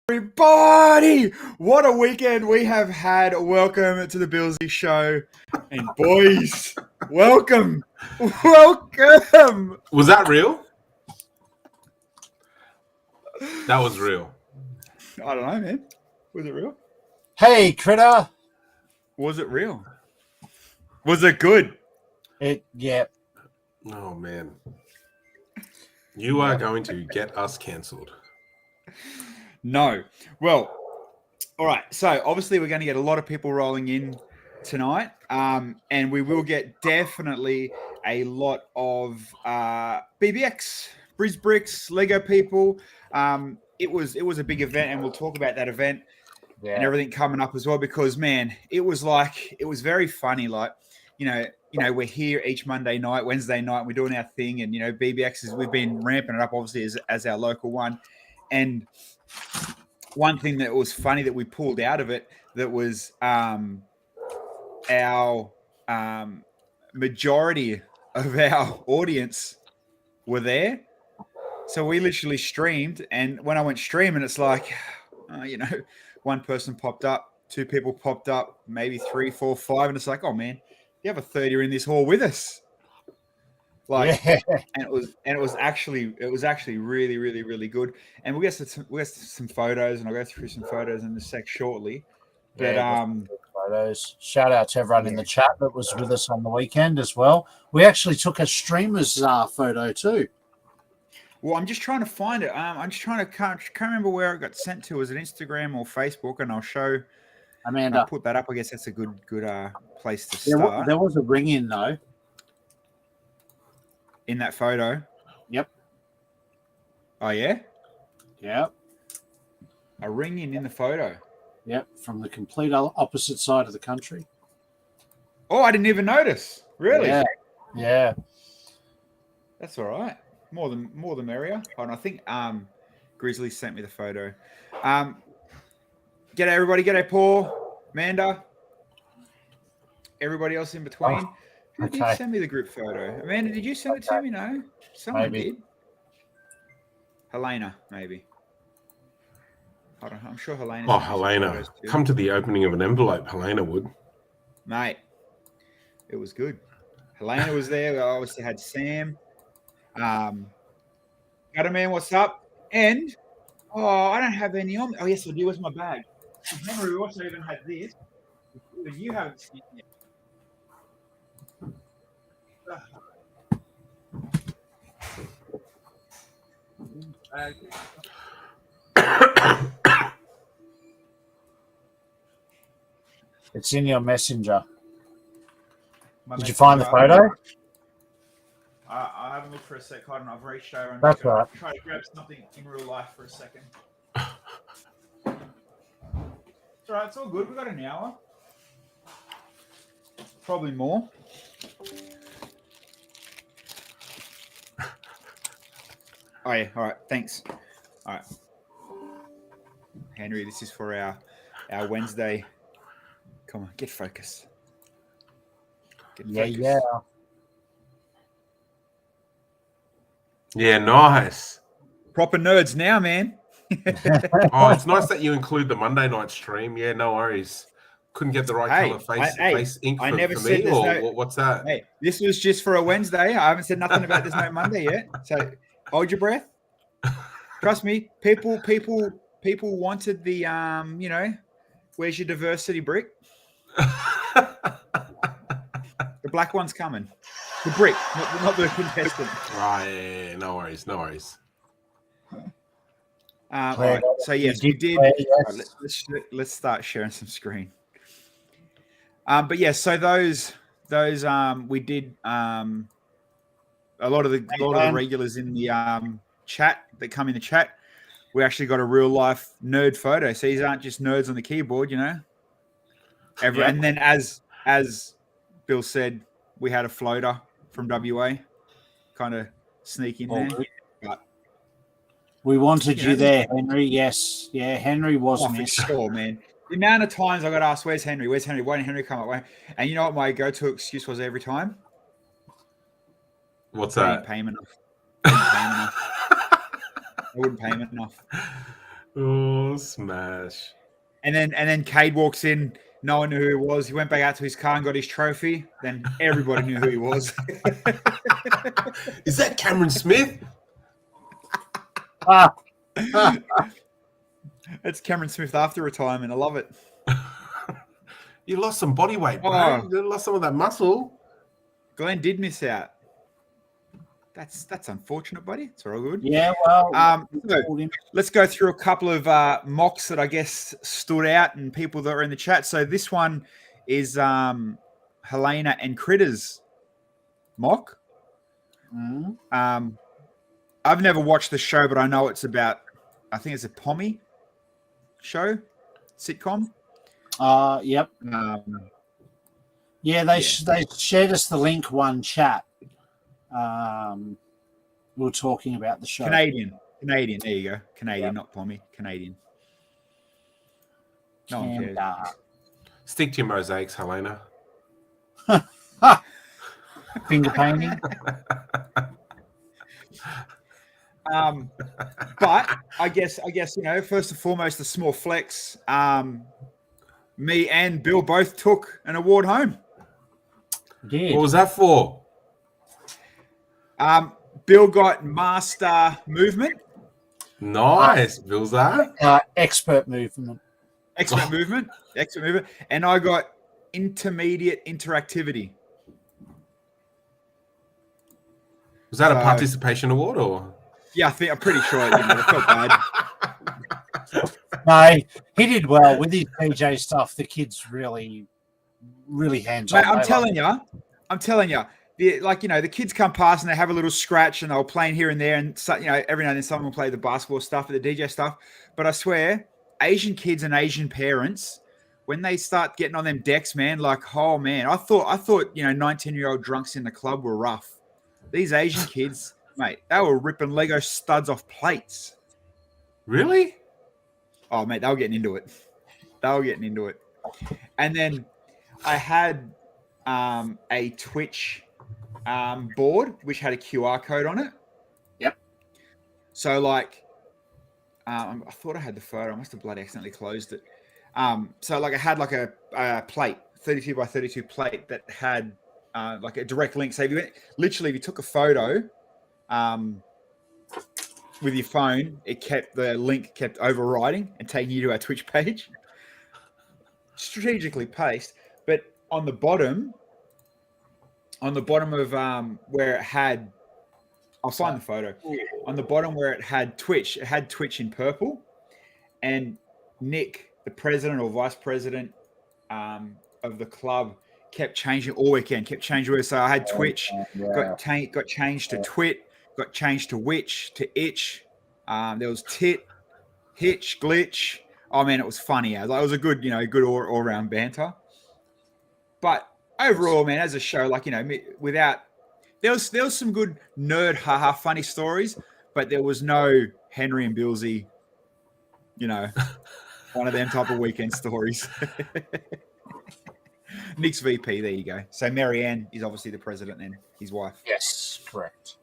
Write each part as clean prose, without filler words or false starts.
Everybody, what a weekend we have had. Welcome to the Bilsy show. And boys, welcome. Was that real? That was real. I don't know, man. Was it real? Hey, critter. Was it real? Was it good? Yeah. Oh, man. You are going to get us cancelled. No. Well, all right. So obviously we're going to get a lot of people rolling in tonight, and we will get definitely a lot of BBX, Briz Bricks, Lego people. It was a big event, and we'll talk about that event and everything coming up as well. Because man, it was very funny. Like, you know, we're here each Monday night, Wednesday night, and we're doing our thing, and BBX we've been ramping it up obviously as our local one, and one thing that was funny that we pulled out of it that was our majority of our audience were there. So we literally streamed, and when I went streaming, it's like, one person popped up, two people popped up, maybe 3, 4, 5, and it's like, oh man, you have a 30 in this hall with us. Like, yeah. and it was actually really, really, really good. And we'll get some photos, and I'll go through some photos in a sec shortly. But photos. Shout out to everyone in the chat that was with us on the weekend as well. We actually took a streamer's photo too. Well, I'm just trying to find it. I'm just trying to can't remember where it got sent to. Was it Instagram or Facebook? And I'll show Amanda. I'll put that up. I guess that's a good place to start. There was a ring in though. In that photo? Yep. Oh, yeah? Yep. A ring in the photo? Yep, from the complete opposite side of the country. Oh, I didn't even notice. Really? Yeah. That's all right. More than merrier. Hold on, I think Grizzly sent me the photo. G'day, everybody. G'day, Paul, Amanda, everybody else in between. Oh. Who did send me the group photo? Amanda, did you send it to me? No? Someone did. Helena, maybe. Hold on, I'm sure Helena. Oh, Helena. Come to the opening of an envelope. Helena would. Mate, it was good. Helena was there. We obviously had Sam. Got a man, what's up? And, I don't have any on me. Oh, yes, I do. Where's my bag? Remember, we also even had this. You haven't seen it yet. It's in your messenger. Did you find the photo? I haven't looked for a sec. Hold on, I've reached over and That's right. Try to grab something in real life for a second. It's all right. It's all good. We've got an hour. Probably more. Oh, yeah. All right. Thanks. All right. Henry, this is for our Wednesday. Come on, get focused. Yeah. Yeah, nice. Proper nerds now, man. Oh, it's nice that you include the Monday night stream. Yeah, no worries. Couldn't get the right color face ink for me, or what's that? Hey, this was just for a Wednesday. I haven't said nothing about there's no Monday yet. So hold your breath. Trust me, people wanted the where's your diversity brick? The black one's coming. The brick, not the contestant. Right, no worries. All right. So yes, we did. Right, let's start sharing some screen. But yeah, so those we did a lot of the regulars in the chat that come in the chat. We actually got a real life nerd photo. So these aren't just nerds on the keyboard, And then as Bill said, we had a floater from WA kind of sneak in there. But, we wanted you there, Henry. Yes. Yeah, Henry was missed. Sure, man. The amount of times I got asked, where's Henry? Why didn't Henry come up? And you know what my go-to excuse was every time? What's that? Payment enough. I wouldn't pay him enough. Oh, smash. And then Cade walks in. No one knew who he was. He went back out to his car and got his trophy. Then everybody knew who he was. Is that Cameron Smith? It's Cameron Smith after retirement. I love it. You lost some body weight, bro. You lost some of that muscle. Glenn did miss out. That's unfortunate, buddy. It's all good. Yeah, well, so let's go through a couple of mocks that I guess stood out and people that are in the chat. So this one is Helena and Critters mock. Mm-hmm. I've never watched the show, but I know it's about, I think it's a Pommy show, sitcom. Yep. They shared us the link one chat. We were talking about the show. Canadian. There you go. Canadian, not Pommy. Canadian. No one cares. Stick to your mosaics, Helena. Finger painting. But I guess first and foremost, the small flex. Me and Bill both took an award home. Did. What was that for? Bill got master movement. Nice, Bill's that. Expert movement. Expert movement. And I got intermediate interactivity. Was that a participation award or? Yeah, I'm pretty sure. I felt bad. No, he did well with his DJ stuff. The kid's really, really hands-on. I'm telling you. The kids come past and they have a little scratch and they'll play here and there, and every now and then someone will play the basketball stuff or the DJ stuff. But I swear, Asian kids and Asian parents, when they start getting on them decks, man, oh man, I thought 19-year-old drunks in the club were rough. These Asian kids, mate, they were ripping Lego studs off plates. Really? Oh, mate, they were getting into it. And then I had a Twitch board which had a QR code on it. Yep. So I thought I had the photo. I must have bloody accidentally closed it. So I had a plate, 32 by 32 plate that had a direct link. So if you took a photo with your phone, the link kept overriding and taking you to our Twitch page. Strategically placed, but on the bottom of where it had, I'll find the photo. On the bottom where it had Twitch in purple, and Nick, the president or vice president of the club, kept changing all weekend. So I had Twitch, got changed to Twit, got changed to Witch, to Itch. There was Tit, Hitch, Glitch. Oh man, it was funny. It was a good, good all round banter. But overall, man, as a show, without there was some good nerd haha funny stories, but there was no Henry and Bilsy, one of them type of weekend stories. Nick's VP, there you go. So Marianne is obviously the president and his wife. Yes, correct.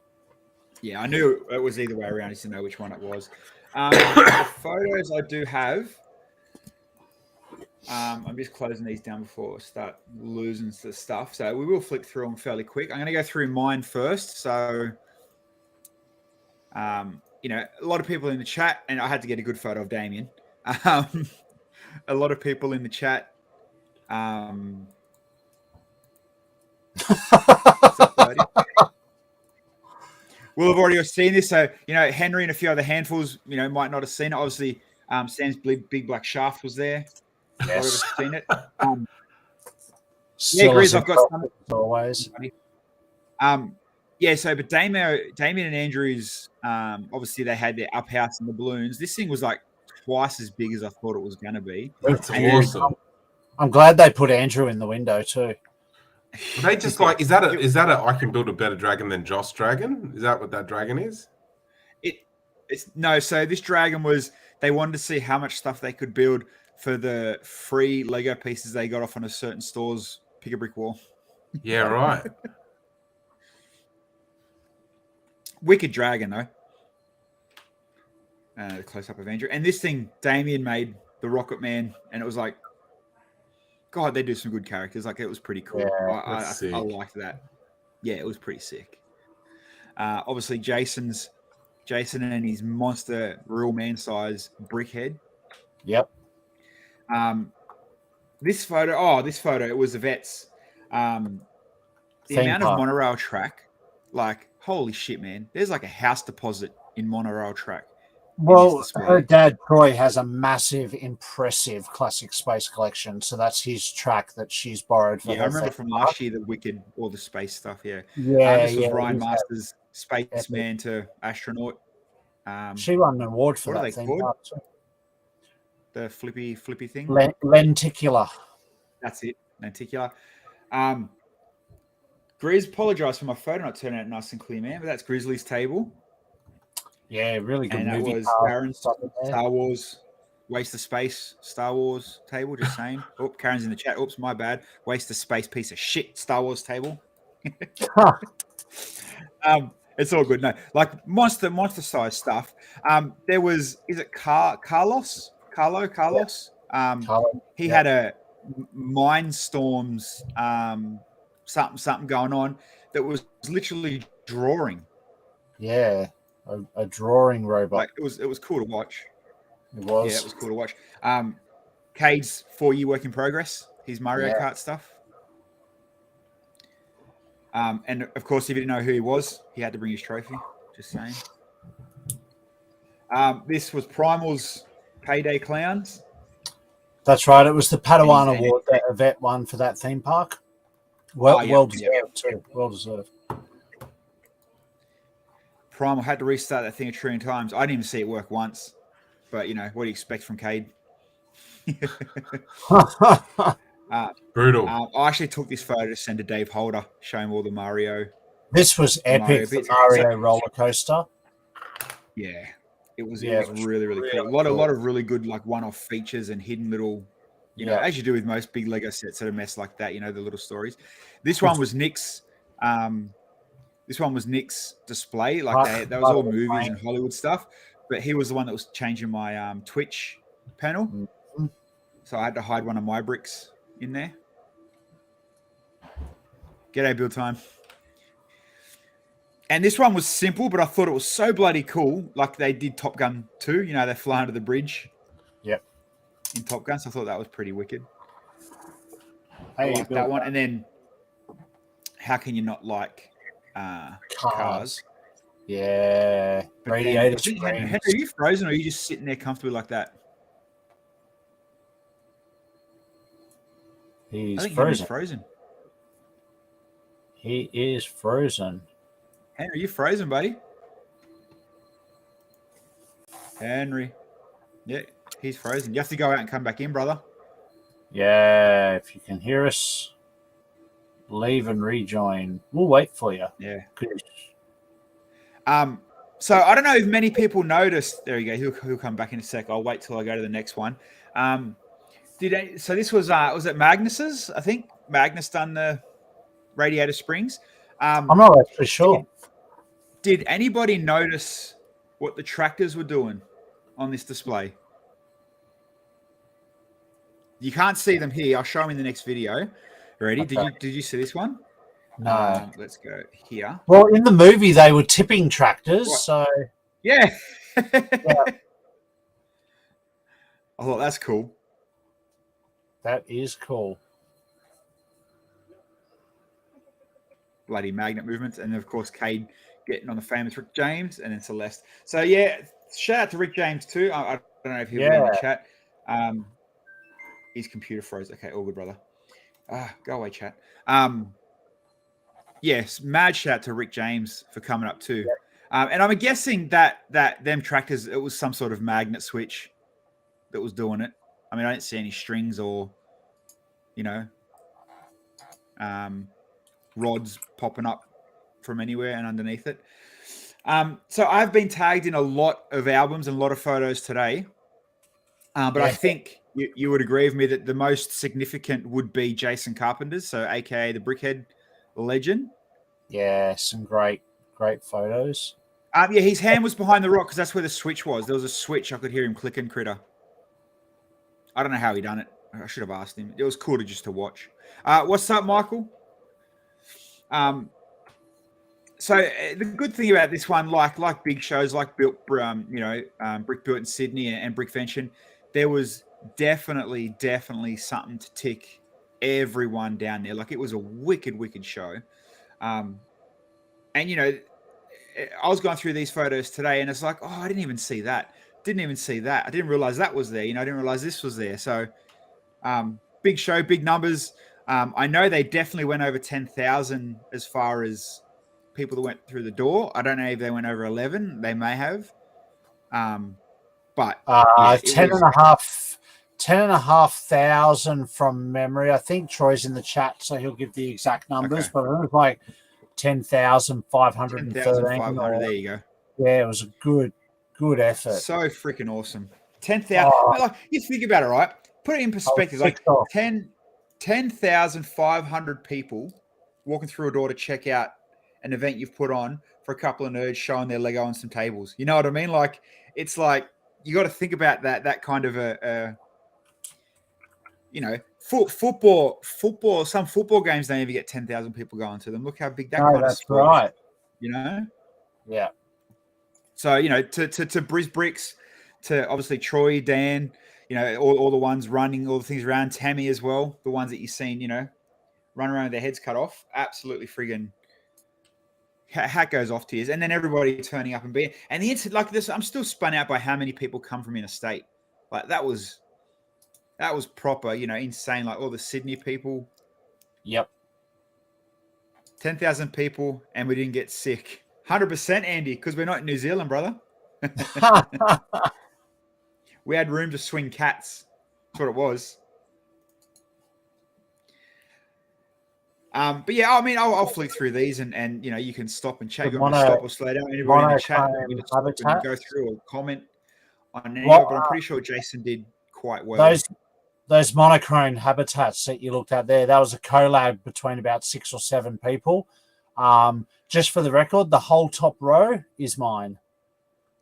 Yeah, I knew it was either way around. I just didn't know which one it was. The photos I do have. I'm just closing these down before I start losing the stuff. So we will flick through them fairly quick. I'm going to go through mine first. So, a lot of people in the chat, and I had to get a good photo of Damien. A lot of people in the chat. We'll have already seen this. So, Henry and a few other handfuls, might not have seen it. Obviously, Sam's big black shaft was there. Yes. Seen it. Grizz, I've got some. Always. But Damien and Andrew's, obviously they had their up house and the balloons. This thing was like twice as big as I thought it was going to be. That's awesome. I'm glad they put Andrew in the window too. They just is that a I can build a better dragon than Joss dragon? Is that what that dragon is? It's no. So this dragon was, they wanted to see how much stuff they could build for the free Lego pieces they got off on a certain store's pick a brick wall. Yeah, right. Wicked dragon though. close up of Andrew. And this thing, Damien made the Rocket Man, and it was like, God, they do some good characters. Like, it was pretty cool. Yeah, I liked that. Yeah, it was pretty sick. Obviously, Jason and his monster, real man size brick head. Yep. This photo, it was the vets. The amount of monorail track, like, holy shit, man. There's like a house deposit in monorail track. Well, her dad, Troy, has a massive, impressive classic space collection. So that's his track that she's borrowed for. Yeah, I remember from last year, the Wicked, all the space stuff. Yeah. This was Ryan Masters' Spaceman to Astronaut. She won an award for that thing. The flippy thing? Lenticular. That's it. Lenticular. Grizz, apologise for my photo not turning out nice and clear, man, but that's Grizzly's table. Yeah, really good movie. That was Karen's Star Wars, Waste of Space, Star Wars table, just saying. Oh, Karen's in the chat. Oops, my bad. Waste of Space, piece of shit, Star Wars table. It's all good. No, like monster size stuff. There was, is it Carlos? He had a Mindstorms something going on that was literally drawing. Yeah, a drawing robot. Like, it was cool to watch. It was. Yeah, it was cool to watch. Cade's 4-year work in progress. His Mario Kart stuff. And of course, if you didn't know who he was, he had to bring his trophy. Just saying. This was Primal's Payday Clowns. That's right. It was the Padawan Award that Yvette won for that theme park. Well deserved too. Well deserved. Primal had to restart that thing a trillion times. I didn't even see it work once. But, what do you expect from Cade? Brutal. I actually took this photo to send to Dave Holder, show him all the Mario. This was epic, the Mario roller coaster. Yeah. It was really, really cool. A lot of really good, like, one-off features and hidden little, as you do with most big Lego sets that are mess like that, the little stories. This one was Nick's. This one was Nick's display. Like, that was all movies and Hollywood stuff. But he was the one that was changing my Twitch panel. Mm-hmm. So I had to hide one of my bricks in there. G'day, Bill Time. And this one was simple, but I thought it was so bloody cool. Like they did Top Gun 2. They fly under the bridge. Yep. In Top Gun. So I thought that was pretty wicked. Hey, I like that one. And then how can you not like cars? Yeah. Radiator screens. Henry, are you frozen or are you just sitting there comfortably like that? He's frozen. He is frozen. Henry, you frozen, buddy? Henry. Yeah, he's frozen. You have to go out and come back in, brother. Yeah, if you can hear us, leave and rejoin. We'll wait for you. Yeah. So I don't know if many people noticed. There you go. He'll come back in a sec. I'll wait till I go to the next one. So this was it Magnus's? I think Magnus done the Radiator Springs. I'm not actually sure. Did anybody notice what the tractors were doing on this display? You can't see them here. I'll show them in the next video. Ready? Okay. Did you see this one? No. Let's go here. Well, in the movie, they were tipping tractors. What? So yeah. I thought that's cool. That is cool. Bloody magnet movements, and of course Cade getting on the famous Rick James, and then Celeste. So yeah, shout out to Rick James too. I don't know if he'll be in the chat. His computer froze. Okay, all good, brother. Go away, chat. Yes, mad shout out to Rick James for coming up too. Yeah. And I'm guessing that them tractors, it was some sort of magnet switch that was doing it. I mean, I didn't see any strings or, rods popping up from anywhere and underneath it. So I've been tagged in a lot of albums and a lot of photos today. But I think you would agree with me that the most significant would be Jason Carpenter's, so AKA the Brickhead legend. Yeah, some great photos. Yeah, his hand was behind the rock because that's where the switch was. There was a switch. I could hear him clicking, critter. I don't know how he done it. I should have asked him. It was cool to watch. What's up, Michael? So the good thing about this one, like big shows like Brick Built in Sydney and Brickvention, there was definitely something to tick everyone down there. Like it was a wicked show. And I was going through these photos today, and it's like, oh, I didn't even see that. I didn't realize that was there. I didn't realize this was there. So big show, big numbers. I know they definitely went over 10,000 as far as people that went through the door. I don't know if they went over 11. They may have. But 10,500 from memory. I think Troy's in the chat, so he'll give the exact numbers. Okay. But it was like 10,513. 10,500. There you go. Yeah, it was a good effort. So freaking awesome. 10,000. Like, you think about it, right? Put it in perspective. Like 10,500 people walking through a door to check out an event you've put on for a couple of nerds showing their Lego on some tables. You know what I mean? Like, it's like you got to think about that kind of football. Some football games don't even get 10,000 people going to them. Look how big that kind of sport is. Right. Yeah. So to Briz Bricks, to obviously Troy, Dan, all the ones running all the things around, Tammy as well, the ones that you've seen, run around with their heads cut off. Absolutely friggin' hat goes off to you. And then everybody turning up and being, and the incident like this, I'm still spun out by how many people come from interstate. Like that was proper, insane. Like all the Sydney people. Yep. 10,000 people and we didn't get sick. 100%, Andy, because we're not in New Zealand, brother. We had room to swing cats. That's what it was. But yeah, I mean, I'll flick through these and you can stop and chat. You want to stop or slow down? Anybody in the chat can go through or comment on any, but I'm pretty sure Jason did quite well. Those monochrome habitats that you looked at there, that was a collab between about 6 or 7 people. Just for the record, the whole top row is mine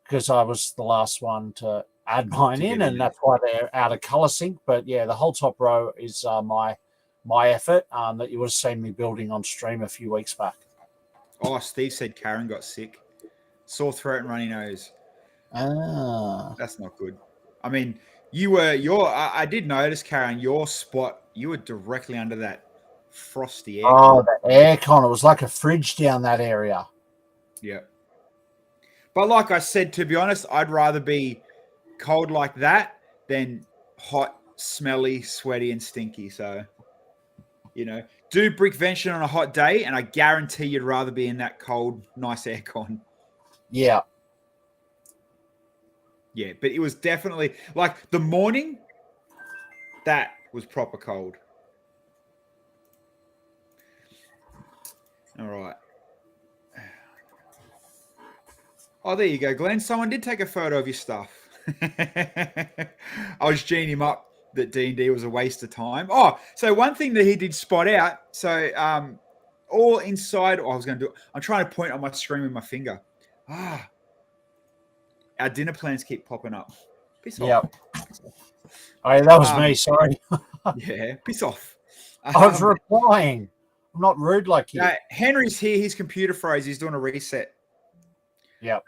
because I was the last one to add mine in, and that's why they're out of color sync. But yeah, the whole top row is my effort that you would have seen me building on stream a few weeks back. Oh, Steve said Karen got sick. Sore throat and runny nose. That's not good. I mean, I did notice, Karen, your spot, you were directly under that frosty air. Oh, the aircon. It was like a fridge down that area. Yeah. But like I said, to be honest, I'd rather be cold like that than hot, smelly, sweaty, and stinky. So, do Brickvention on a hot day, and I guarantee you'd rather be in that cold, nice aircon. Yeah. Yeah, but it was definitely like the morning, that was proper cold. All right. Oh, there you go, Glenn. Someone did take a photo of your stuff. I was geeing him up that D&D was a waste of time. Oh, so one thing that he did spot out. So all inside. Oh, I'm trying to point on my screen with my finger. Our dinner plans keep popping up. Piss off. Yep. Oh, that was me. Sorry. Yeah, piss off. I was replying. I'm not rude like you. Henry's here. His computer froze. He's doing a reset. Yep.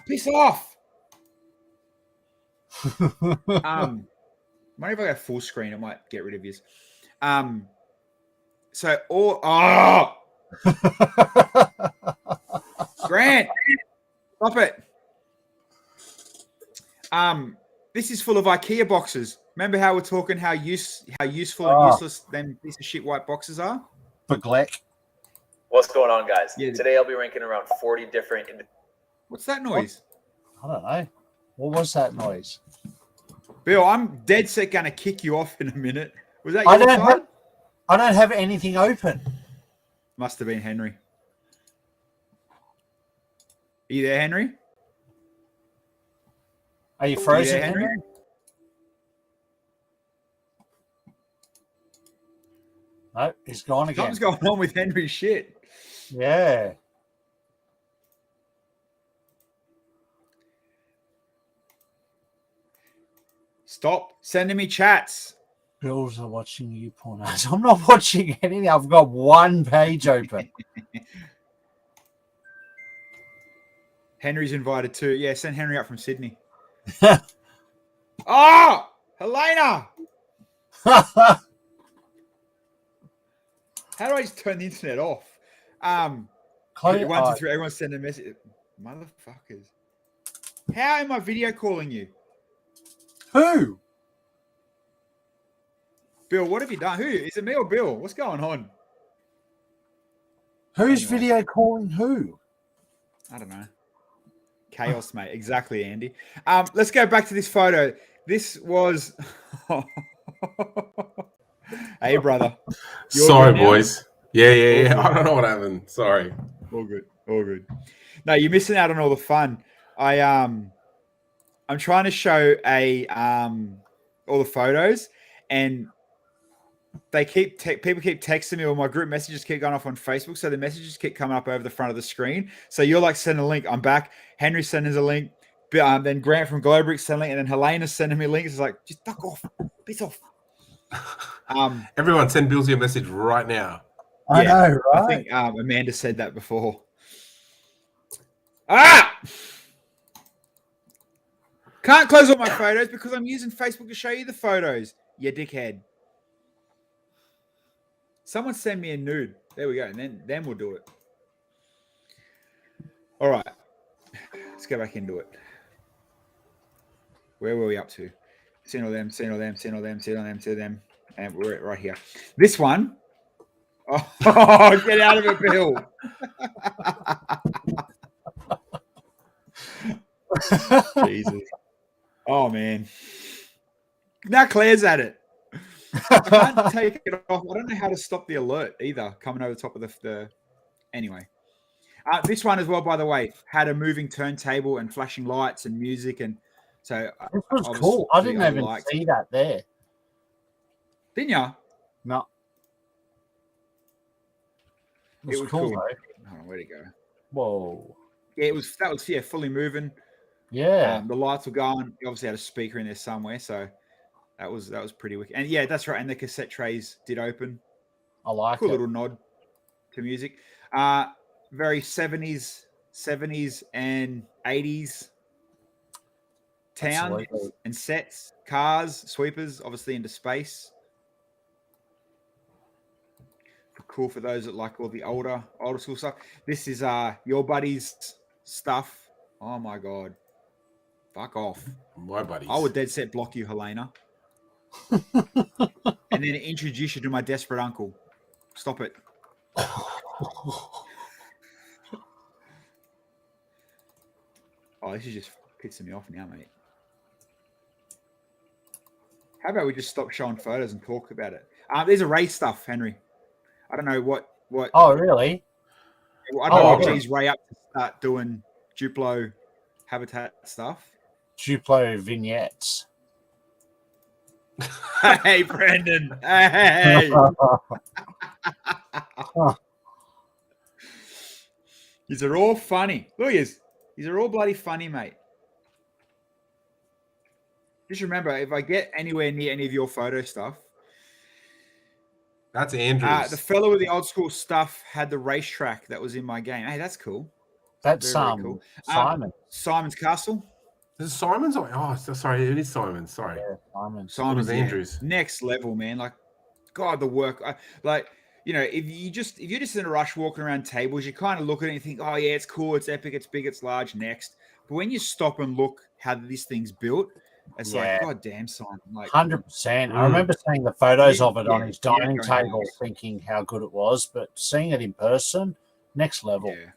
Piss off. Maybe if I go full screen, I might get rid of his. So all. Grant, stop it. This is full of IKEA boxes. Remember how we're talking how useful and useless them piece of shit white boxes are? Bagleck. What's going on, guys? Yeah. Today I'll be ranking around 40 different. What's that noise? I don't know. What was that noise? Bill, I'm dead set going to kick you off in a minute. Was that your side? I don't have anything open. Must have been Henry. Are you there, Henry? Are you frozen, Henry? No, he's gone again. Something's going on with Henry's shit. Yeah. Stop sending me chats. Bills are watching you porn ads. I'm not watching anything. I've got one page open. Henry's invited too. Yeah, send Henry up from Sydney. Oh, Helena! How do I just turn the internet off? 1, 2, 3. Everyone send a message. Motherfuckers. How am I video calling you? Who? Bill, what have you done? Who? Is it me or Bill? What's going on? Who's video calling who? I don't know. Chaos, mate. Exactly, Andy. Let's go back to this photo. This was... Hey, brother. Sorry, boys. Yeah. I don't know what happened. Sorry. All good. No, you're missing out on all the fun. I'm trying to show all the photos, and people keep texting me, or my group messages keep going off on Facebook, so the messages keep coming up over the front of the screen. So you're like sending a link. I'm back. Henry's sending us a link. Then Grant from Glowbrick sending a link, and then Helena's sending me links. It's like, just fuck off. Piss off. Everyone send Bilsy a message right now. I know, right? I think Amanda said that before. Can't close all my photos because I'm using Facebook to show you the photos, you dickhead. Someone send me a nude. There we go. And then we'll do it. All right. Let's go back into it. Where were we up to? Seen all them. And we're right here. This one. Oh, get out of it, Bill. Jesus. Oh, man. Now Claire's at it. I can't take it off. I don't know how to stop the alert either, coming over the top of the... Anyway. This one as well, by the way, had a moving turntable and flashing lights and music. And so this was cool. I didn't even see that there. Didn't you? No. It was cool. Hold on, where'd it go? Whoa. Yeah, that was fully moving. Yeah. The lights were going. You obviously had a speaker in there somewhere, so that was pretty wicked. And yeah, that's right. And the cassette trays did open. I like cool it. Little nod to music. Very 70s and 80s town and sets, cars, sweepers, obviously into space. Cool for those that like all the older school stuff. This is your buddy's stuff. Oh my god. Fuck off. My buddies. I would dead set block you, Helena. And then introduce you to my desperate uncle. Stop it. Oh, this is just pissing me off now, mate. How about we just stop showing photos and talk about it? There's a Ray stuff, Henry. I don't know what. Oh, really? I don't know if he's Ray up to start doing Duplo habitat stuff. Duplo vignettes. Hey, Brandon. Hey. These are all funny. Look at this. These are all bloody funny, mate. Just remember, if I get anywhere near any of your photo stuff, that's Andrews. The fellow with the old school stuff had the racetrack that was in my game. Hey, that's cool. That's very cool. Simon. Simon's Castle. Is it Simon's? Oh, sorry, it is Simon's. Sorry. Yeah, Simon's Andrews. Next level, man. Like, God, the work. If you're just in a rush walking around tables, you kind of look at it and you think, oh yeah, it's cool, it's epic, it's big, it's large. Next, but when you stop and look how this thing's built, it's like, God damn, Simon. Like 100%. I remember seeing the photos of it on his dining table, thinking how good it was, but seeing it in person, next level. Yeah.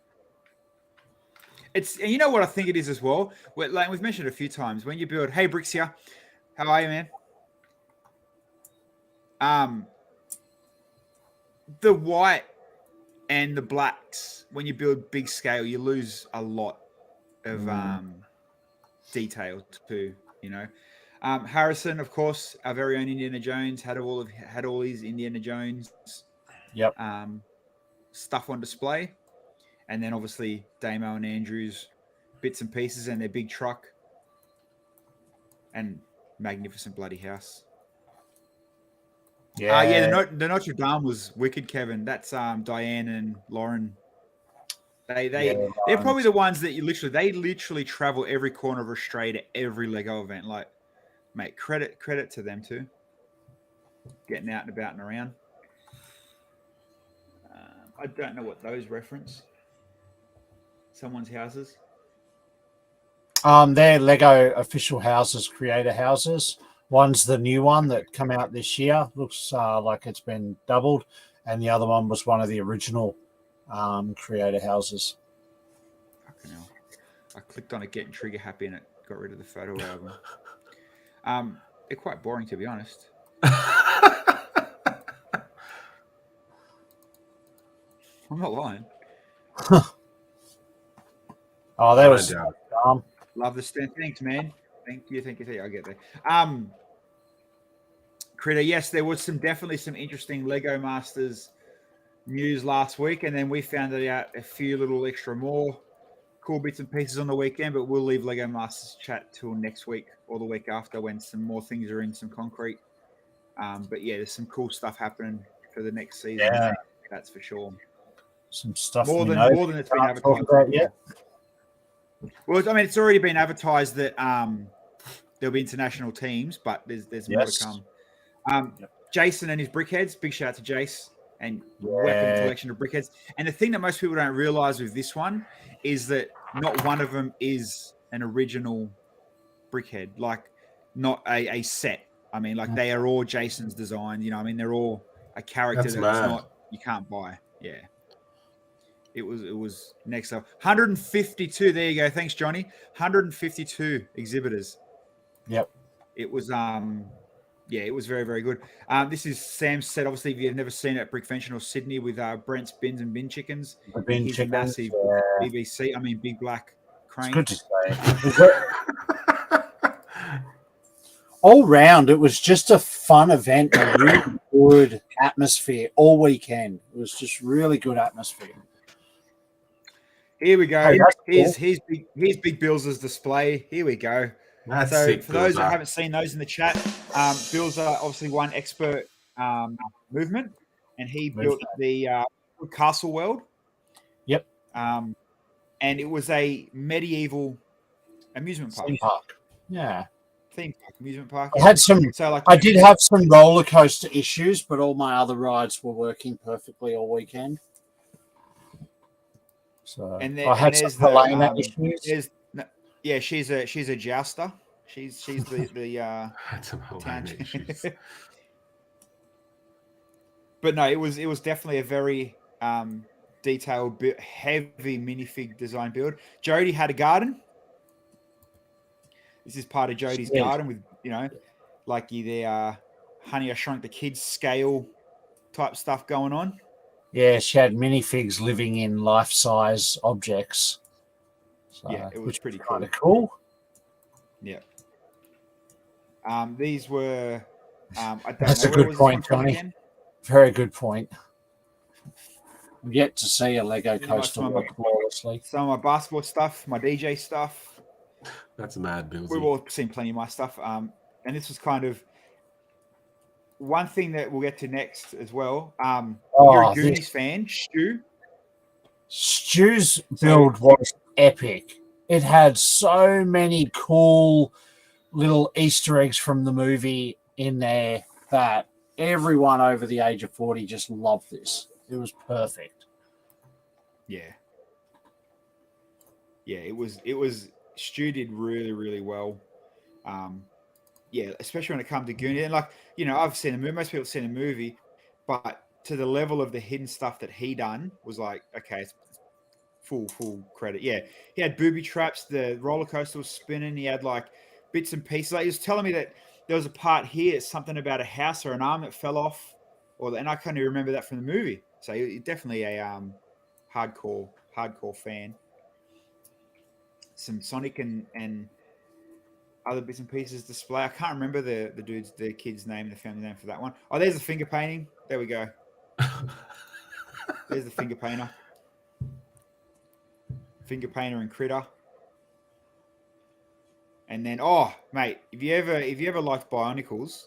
And you know what I think it is as well? Like we've mentioned it a few times. When you build, hey Bricks here, how are you, man? The white and the blacks, when you build big scale, you lose a lot of detail too. You know, Harrison, of course, our very own Indiana Jones, had all his Indiana Jones stuff on display. And then obviously Damo and Andrews, bits and pieces, and their big truck. And magnificent bloody house. Yeah. The Notre Dame was wicked, Kevin. That's Diane and Lauren. They're probably the ones that they literally travel every corner of Australia to every Lego event. Like, mate, credit to them too. Getting out and about and around. I don't know what those reference. Someone's houses. They're Lego official houses, creator houses. One's the new one that come out this year. Looks like it's been doubled, and the other one was one of the original creator houses. Fucking hell! I clicked on it, getting trigger happy, and it got rid of the photo album. They're quite boring, to be honest. I'm not lying. Oh, that was love the stand. Thanks, man. Thank you. I'll get there. Critter, yes, there was definitely some interesting Lego Masters news last week, and then we found out a few little extra more cool bits and pieces on the weekend, but we'll leave Lego Masters chat till next week or the week after when some more things are in some concrete. But yeah, there's some cool stuff happening for the next season. Yeah, that's for sure. Some stuff more than it's been advertised yet. Well, I mean, it's already been advertised that there'll be international teams, but there's more to come. Jason and his brickheads, big shout out to Jace and weapon collection of brickheads. And the thing that most people don't realize with this one is that not one of them is an original brickhead, like not a set. I mean, like they are all Jason's design. You know, I mean, they're all a character that's not you can't buy. Yeah. It was next up. 152. There you go. Thanks, Johnny. 152 exhibitors. Yep. It was it was very, very good. This is Sam said, obviously, if you've never seen it at Brickvention or Sydney with Brent's Bins and Bin Chickens. The bin chickens, massive BBC. I mean, big black crane. It's good to say. All round, it was just a fun event, a really good atmosphere all weekend. It was just really good atmosphere. Here we go. Here's Big Bill's display. Here we go. That's so sick, for those that haven't seen those in the chat, Bill's obviously one expert movement, and he built the Castle World. Yep. And it was a medieval amusement park. Theme park. Yeah. Theme park, amusement park. I had some. I did have some roller coaster issues, but all my other rides were working perfectly all weekend. So and then, I had some Helena issues. She's a jouster. She's the had some Helena issues. But no, it was definitely a very detailed, heavy minifig design build. Jody had a garden. This is part of Jody's garden with like the Honey I Shrunk the Kids scale type stuff going on. Yeah, she had minifigs living in life-size objects. So, yeah, it was pretty cool. Cool. Yeah. These were. That's a good point, Tony. Very good point. I'm yet to see a Lego coaster work flawlessly. Some of my basketball stuff, my DJ stuff. That's mad, Bilsy. We've all seen plenty of my stuff. And this was kind of one thing that we'll get to next as well. You're a Goonies fan, Stu. Stu's build was epic. It had so many cool little Easter eggs from the movie in there that everyone over the age of 40 just loved this. It was perfect. Yeah. Yeah, it was Stu did really, really well. Especially when it comes to Goonies. And I've seen a movie, most people have seen a movie, but to the level of the hidden stuff that he done was like, okay, it's full credit. Yeah. He had booby traps, the roller coaster was spinning, he had like bits and pieces. Like, he was telling me that there was a part here, something about a house or an arm that fell off, and I can't even remember that from the movie. So he's definitely a hardcore fan. Some Sonic and other bits and pieces display. I can't remember the kid's name, the family name for that one. Oh, there's the finger painting. There we go. There's the finger painter. Finger painter and Critter. And then, mate, if you ever liked Bionicles,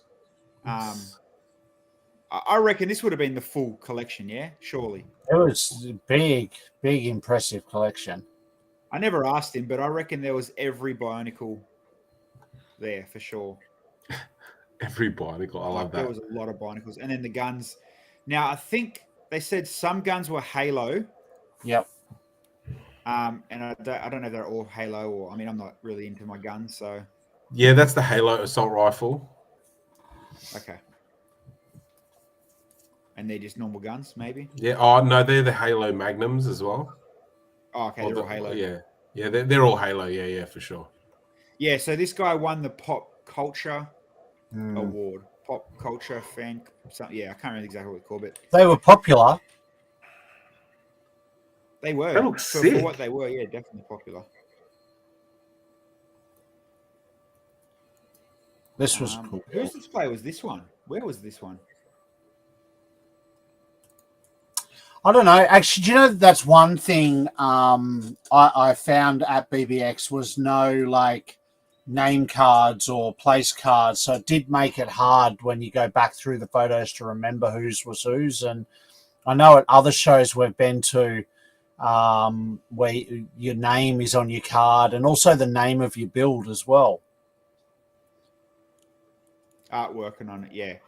I reckon this would have been the full collection. Yeah, surely. It was a big, impressive collection. I never asked him, but I reckon there was every Bionicle there for sure. Every Bionicle, I love that. There was a lot of Bionicles, and then the guns. Now I think they said some guns were Halo. Yep. And I don't know if they're all Halo or. I mean, I'm not really into my guns, so. Yeah, that's the Halo assault rifle. Okay. And they're just normal guns, maybe? Yeah. Oh, no, they're the Halo Magnums as well. Oh, okay, they're all Halo. Yeah. Yeah, they're all Halo. Yeah, for sure. Yeah, so this guy won the Pop Culture Award. Pop Culture fan... Yeah, I can't remember exactly what it's called, but... They were popular. They were. They look sick. For what they were, yeah, definitely popular. This was cool. Whose display was this one? Where was this one? I don't know. Actually, do you know that's one thing I found at BBX was no like name cards or place cards. So it did make it hard when you go back through the photos to remember whose was whose. And I know at other shows we've been to where your name is on your card and also the name of your build as well. Working on it, yeah.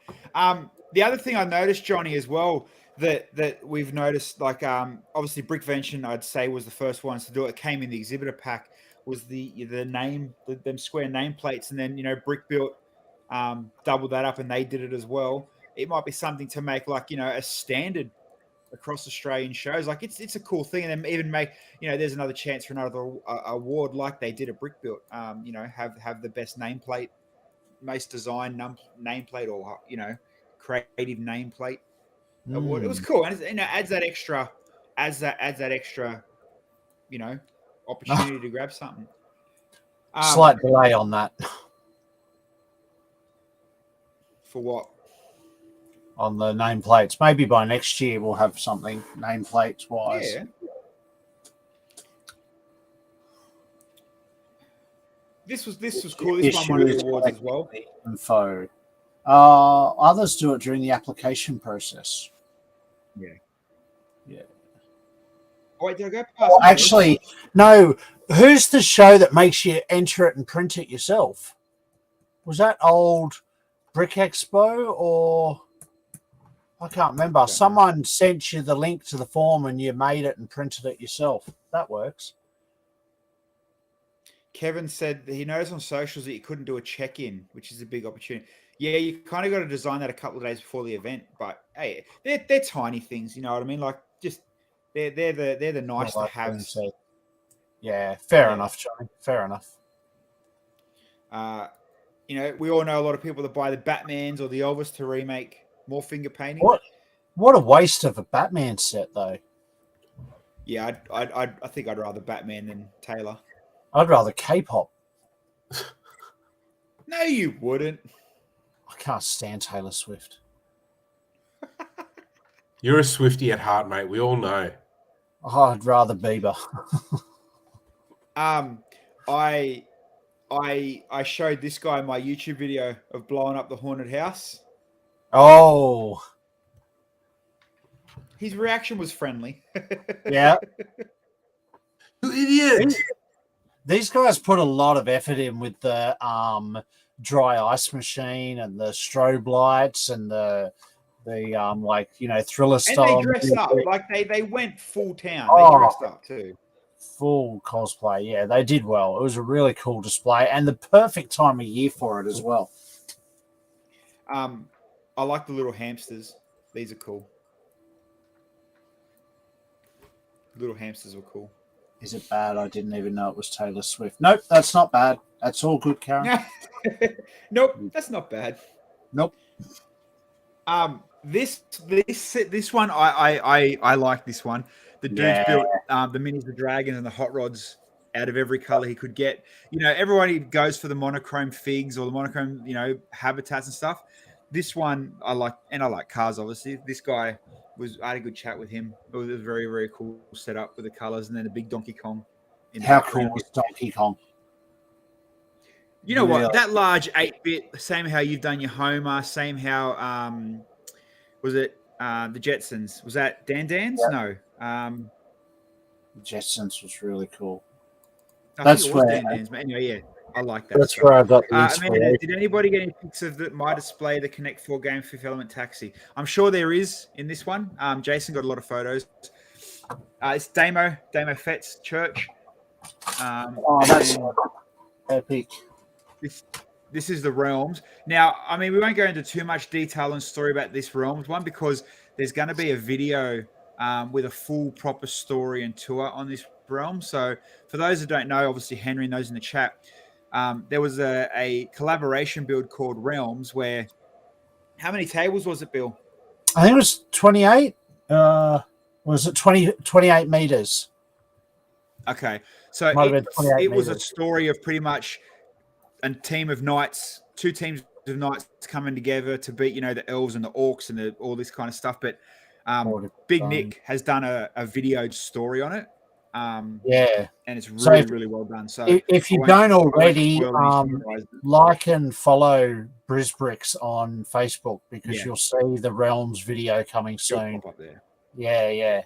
The other thing I noticed, Johnny, as well, that we've noticed, like obviously Brickvention, I'd say, was the first ones to do it. It came in the exhibitor pack, was the name, them square nameplates, and then Brick Built doubled that up and they did it as well. It might be something to make like a standard across Australian shows. Like it's a cool thing, and then even make there's another chance for another award like they did at Brick Built. Have the best nameplate, most designed nameplate, or creative nameplate award. It was cool, and adds that extra opportunity to grab something. Slight delay on that. For what? On the nameplates. Maybe by next year we'll have something nameplates wise. Yeah. This was cool. This one of the awards as well. Info. Others do it during the application process. Yeah. Yeah. Oh, wait, did I go past? Actually, no. Who's the show that makes you enter it and print it yourself? Was that old Brick Expo or I can't remember. Someone sent you the link to the form and you made it and printed it yourself. That works. Kevin said that he noticed on socials that you couldn't do a check-in, which is a big opportunity. Yeah, you kind of got to design that a couple of days before the event, but hey, they're tiny things, you know what I mean? Like just they're the nice to have. Yeah, fair enough, Johnny. Fair enough. We all know a lot of people that buy the Batmans or the Elvis to remake more finger painting. What a waste of a Batman set, though. Yeah, I think I'd rather Batman than Taylor. I'd rather K-pop. No, you wouldn't. I can't stand Taylor Swift. You're a Swiftie at heart, mate. We all know. Oh, I'd rather Bieber. I showed this guy my YouTube video of blowing up the haunted house. Oh. His reaction was friendly. Yeah. You idiot. These guys put a lot of effort in with the dry ice machine and the strobe lights and the Thriller style. And they dressed up. Like they went full town. They dressed up too. Full cosplay. Yeah, they did well. It was a really cool display and the perfect time of year for it as well. I like the little hamsters. These are cool. Little hamsters were cool. Is it bad? I didn't even know it was Taylor Swift. Nope, that's not bad. That's all good, Karen. Nope, that's not bad. Nope. This one I like this one. The dude's built the minis, the dragons, and the hot rods out of every color he could get. Everybody goes for the monochrome figs or the monochrome, habitats and stuff. This one I like, and I like cars, obviously. This guy I had a good chat with him. It was a very, very cool setup with the colors and then the big Donkey Kong. How cool was Donkey Kong? You know what? That large 8-bit, same how you've done your Homer, same how was it the Jetsons? Was that Dan Dan's? Yeah. No. The Jetsons was really cool. I think it was Dan Dan's, but anyway, yeah. I like that. That's where I got the Amanda, did anybody get any pics of my display, the Connect 4 game Fifth Element Taxi? I'm sure there is in this one. Jason got a lot of photos. It's Damo Fett's church. That's epic. This is the Realms. Now, I mean, we won't go into too much detail and story about this Realms one because there's going to be a video with a full proper story and tour on this Realm. So for those that don't know, obviously Henry knows in the chat, there was a collaboration build called Realms where how many tables was it, Bill? I think it was 28. Was it 28 meters? Okay. So it was a story of pretty much a team of knights, 2 teams of knights coming together to beat, the elves and the orcs and all this kind of stuff. But Big Nick has done a videoed story on it. And it's really well done. So if you don't already, like and follow Brisbricks on Facebook because you'll see the Realms video coming soon. Pop up there. Yeah.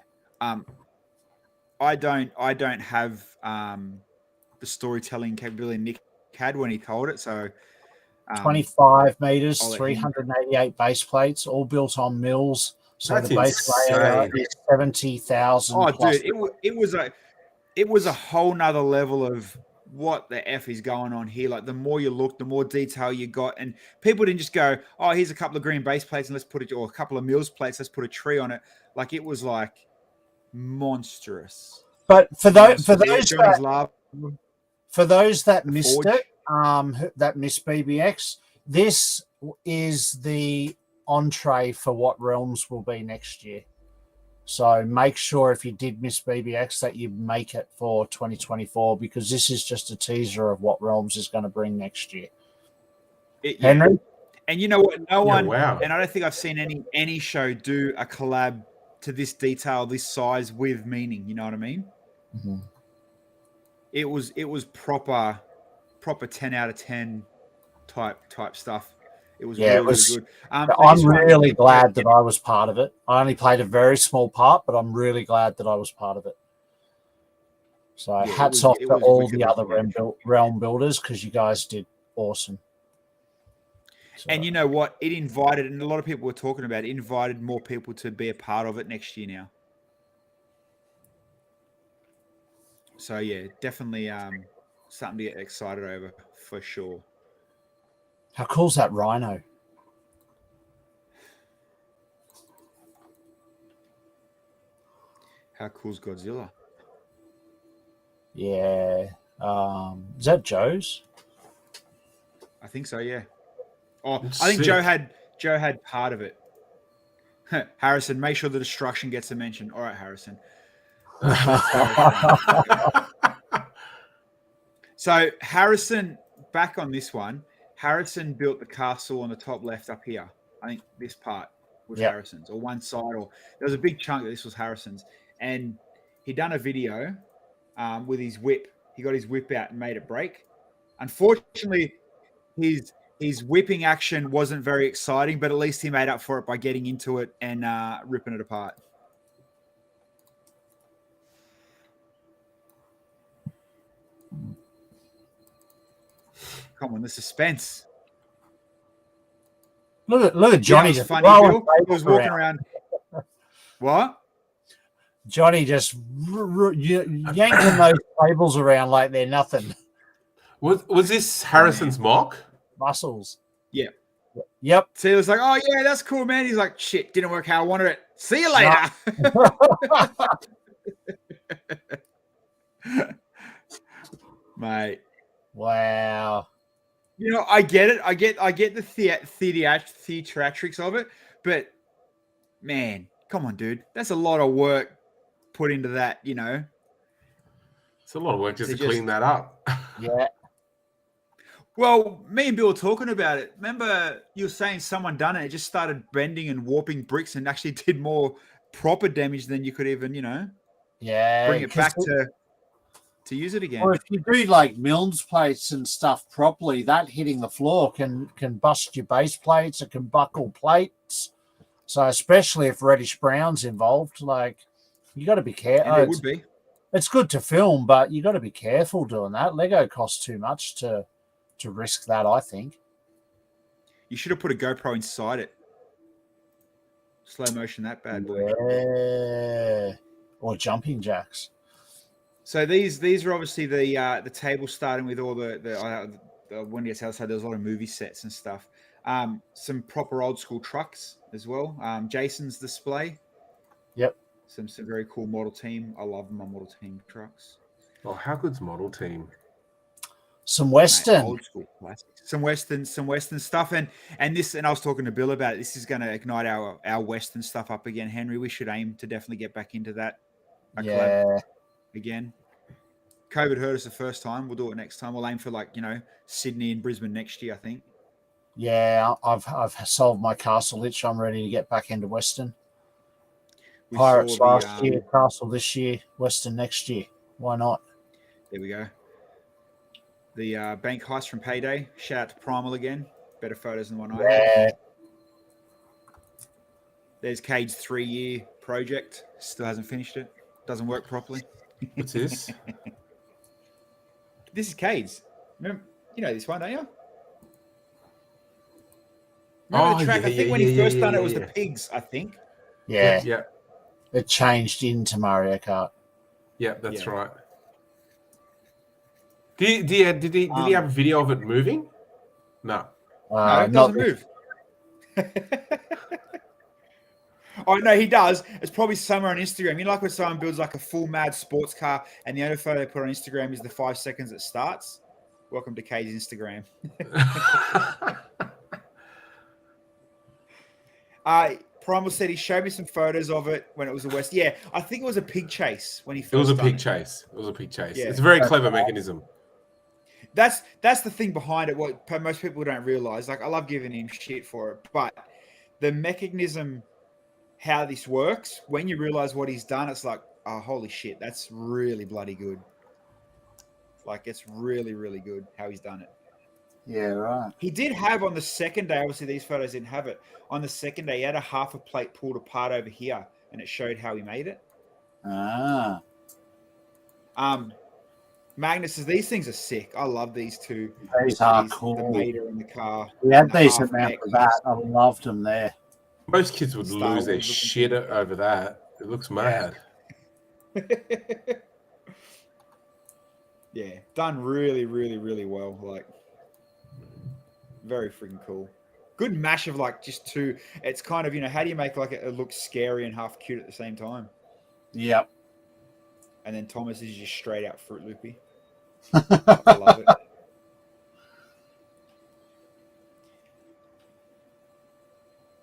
I don't have the storytelling capability Nick had when he told it. So 25 meters, 388 base plates, all built on mills. So the base layer is 70,000. Oh, dude, it was a whole nother level of what the F is going on here. Like the more you look, the more detail you got, and people didn't just go, "Oh, here's a couple of green base plates and let's put it," or a couple of mills plates, let's put a tree on it. Like it was like monstrous. But for those that missed it, that missed BBX, this is the entree for what Realms will be next year. So make sure if you did miss BBX that you make it for 2024 because this is just a teaser of what Realms is going to bring next year. Henry? And you know what? No one, and I don't think I've seen any show do a collab to this detail, this size with meaning. You know what I mean? Mm-hmm. It was proper 10 out of 10 type stuff. It was really good. I'm really glad that I was part of it. I only played a very small part, but I'm really glad that I was part of it. So hats off to all the other realm builders because you guys did awesome. So. And you know what? It invited, and a lot of people were talking about it, invited more people to be a part of it next year now. So yeah, definitely something to get excited over for sure. How cool's that rhino? How cool's Godzilla? Yeah. Is that Joe's? I think so, yeah. Oh, I think Joe had part of it. Harrison, make sure the destruction gets a mention. All right, Harrison. So Harrison, back on this one, Harrison built the castle on the top left up here. I think this part was Harrison's, or one side, or there was a big chunk that this was Harrison's. And he'd done a video with his whip. He got his whip out and made it break. Unfortunately, his whipping action wasn't very exciting, but at least he made up for it by getting into it and ripping it apart. Come on, the suspense. Look at Johnny just funny. Bill was walking around. What? Johnny just yanking those tables around like they're nothing. Was this Harrison's mock? Muscles. Yeah. Yep. So he was like, "Oh yeah, that's cool, man." He's like, "Shit, didn't work how I wanted it. See you later." Mate. Wow. You know, I get it. I get the theatrics of it, but man, come on, dude. That's a lot of work put into that, you know. It's a lot of work just to clean that up. Yeah. Well, me and Bill were talking about it. Remember you were saying someone done it. It just started bending and warping bricks and actually did more proper damage than you could even, you know, bring it back to. to use it again. Or if you do like Milnes plates and stuff properly, that hitting the floor can bust your base plates. It can buckle plates. So especially if reddish brown's involved, like you got to be careful. And it would be. It's good to film, but you got to be careful doing that. Lego costs too much to risk that, I think. You should have put a GoPro inside it. Slow motion that bad boy. Yeah. Or jumping jacks. So these are obviously the table starting with all the when it's outside, there's a lot of movie sets and stuff. Some proper old school trucks as well. Jason's display. Yep. Some very cool model team. I love my model team trucks. Oh, how good's model team? Some Western. Mate, old school classics. Some Western stuff. And I was talking to Bill about it. This is going to ignite our Western stuff up again, Henry. We should aim to definitely get back into that. Yeah. Again. COVID hurt us the first time. We'll do it next time. We'll aim for Sydney and Brisbane next year, I think. Yeah, I've solved my castle itch. I'm ready to get back into Western. Pirates last year, Castle this year, Western next year. Why not? There we go. The bank heist from Payday. Shout out to Primal again. Better photos than one I had. There's Cade's 3-year project. Still hasn't finished it. Doesn't work properly. What's this? This is Cade's. Remember, you know this one, don't you? Remember the track? I think when he first done it was the pigs, I think. Yeah. Yeah. It changed into Mario Kart. Yeah, that's right. Did he have a video of it moving? No. No, it doesn't move. Oh, no, he does. It's probably somewhere on Instagram. You know, like when someone builds like a full mad sports car and the only photo they put on Instagram is the 5 seconds it starts? Welcome to Kate's Instagram. Primal said he showed me some photos of it when it was a West. Yeah, I think it was a pig chase when he first It was a done pig it. chase. It was a pig chase. Yeah. It's a very clever mechanism. That's the thing behind it. What most people don't realize. Like, I love giving him shit for it, but the mechanism, how this works, when you realize what he's done, it's like, oh, holy shit, that's really bloody good. Like, it's really, really good how he's done it. Yeah, right. He did have on the second day, obviously these photos didn't have it. On the second day, he had a half a plate pulled apart over here, and it showed how he made it. Magnus says these things are sick. I love these two. These are cool. The Mater in the car. We had decent amount of that. I loved them there. Most kids would lose their shit over that. It looks mad. Yeah, done really, really, really well. Like, very freaking cool. Good mash of like just two. It's kind of, how do you make like it look scary and half cute at the same time? Yep. And then Thomas is just straight out Fruit Loopy. I love it.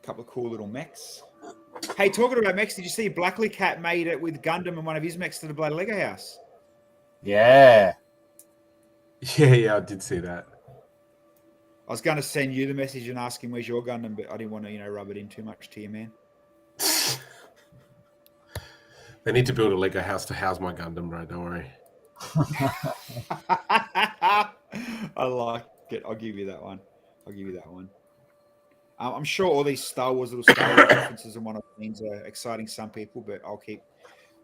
Couple of cool little mechs. Hey, talking about mechs, did you see Blackley Cat made it with Gundam and one of his mechs to the Bloody Lego house? Yeah. Yeah, I did see that. I was going to send you the message and ask him where's your Gundam, but I didn't want to, rub it in too much to you, man. They need to build a Lego house to house my Gundam, bro. Don't worry. I like it. I'll give you that one. I'm sure all these little Star Wars references and one-off things are exciting some people, but I'll keep,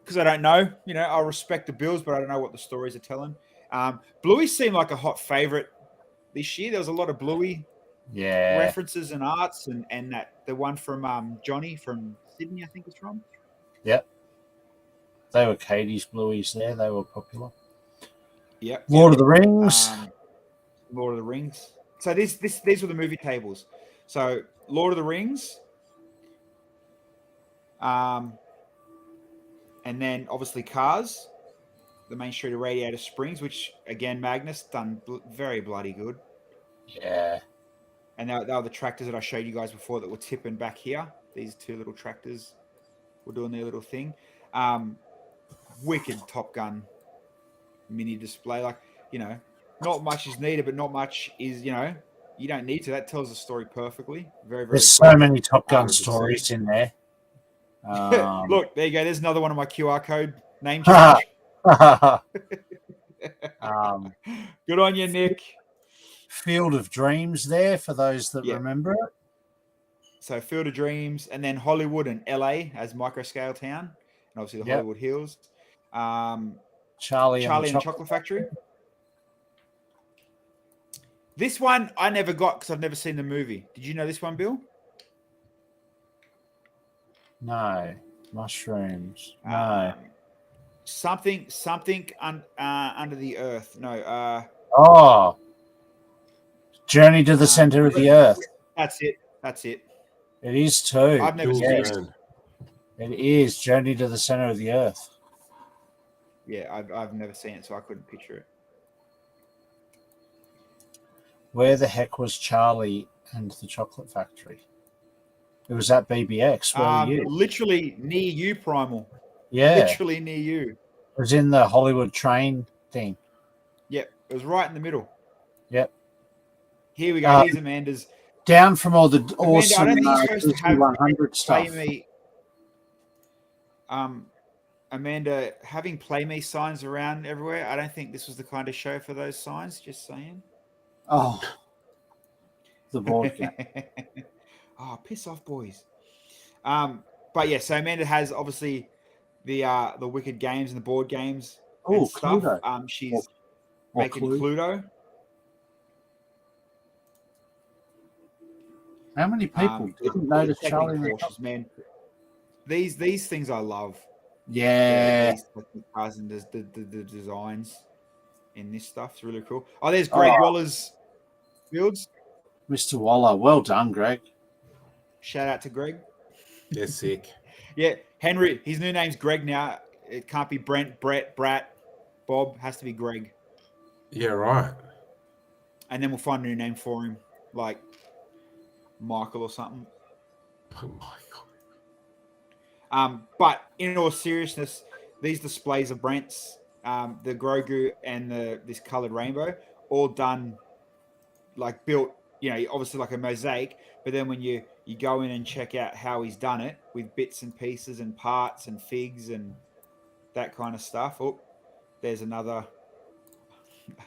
because I don't know. I'll respect the builds, but I don't know what the stories are telling. Bluey seemed like a hot favorite this year. There was a lot of Bluey references and arts, and that the one from Johnny from Sydney, I think it's from. Yep. They were Katie's Blueys there. They were popular. Yep. Lord of the Rings. Lord of the Rings. So these were the movie tables. So Lord of the Rings. And then obviously Cars. The Main Street of Radiator Springs, which again, Magnus done very bloody good. Yeah. And they were the tractors that I showed you guys before that were tipping back here. These two little tractors were doing their little thing. Wicked Top Gun mini display. Like, not much is needed, but not much is, you don't need to. That tells the story perfectly. Very, very There's cool. so many Top Gun stories in there. Look, there you go. There's another one of my QR code name change. Good on you, Nick. Field of Dreams there for those that remember it. So Field of Dreams, and then Hollywood and LA as microscale town, and obviously the Hollywood Hills. Charlie and the Chocolate Factory. This one I never got because I've never seen the movie. Did you know this one, Bill? No. Mushrooms. No. Something under the earth. No. Journey to the Center of the Earth. That's it. It is too. I've never seen it. It is Journey to the Center of the Earth. Yeah, I've never seen it, so I couldn't picture it. Where the heck was Charlie and the Chocolate Factory? It was at BBX. Where were you? Literally near you, Primal. Yeah. Literally near you. It was in the Hollywood train thing. Yep. It was right in the middle. Yep. Here we go. Here's Amanda's. Down from all the awesome Amanda, I don't think you're supposed to have 100 stuff. Play Me. Amanda, having Play Me signs around everywhere, I don't think this was the kind of show for those signs. Just saying. Oh. The board game. Oh, piss off, boys. But yeah, so Amanda has obviously the Wicked games and the board games and stuff. Cluedo. She's making Cluedo. How many people didn't notice Charlie? Man, these things I love. Yeah. The cars and the designs in this stuff is really cool. Oh, there's Greg Waller's fields. Mr. Waller, well done, Greg. Shout out to Greg. They're sick. Yeah, Henry. His new name's Greg now. It can't be Brent, Brett, Brat, Bob. Has to be Greg. Yeah, right. And then we'll find a new name for him, like Michael or something. Oh, Michael. But in all seriousness, these displays of Brent's, the Grogu and this colored rainbow, all done, like built, obviously like a mosaic. But then when you go in and check out how he's done it with bits and pieces and parts and figs and that kind of stuff. Oh, there's another.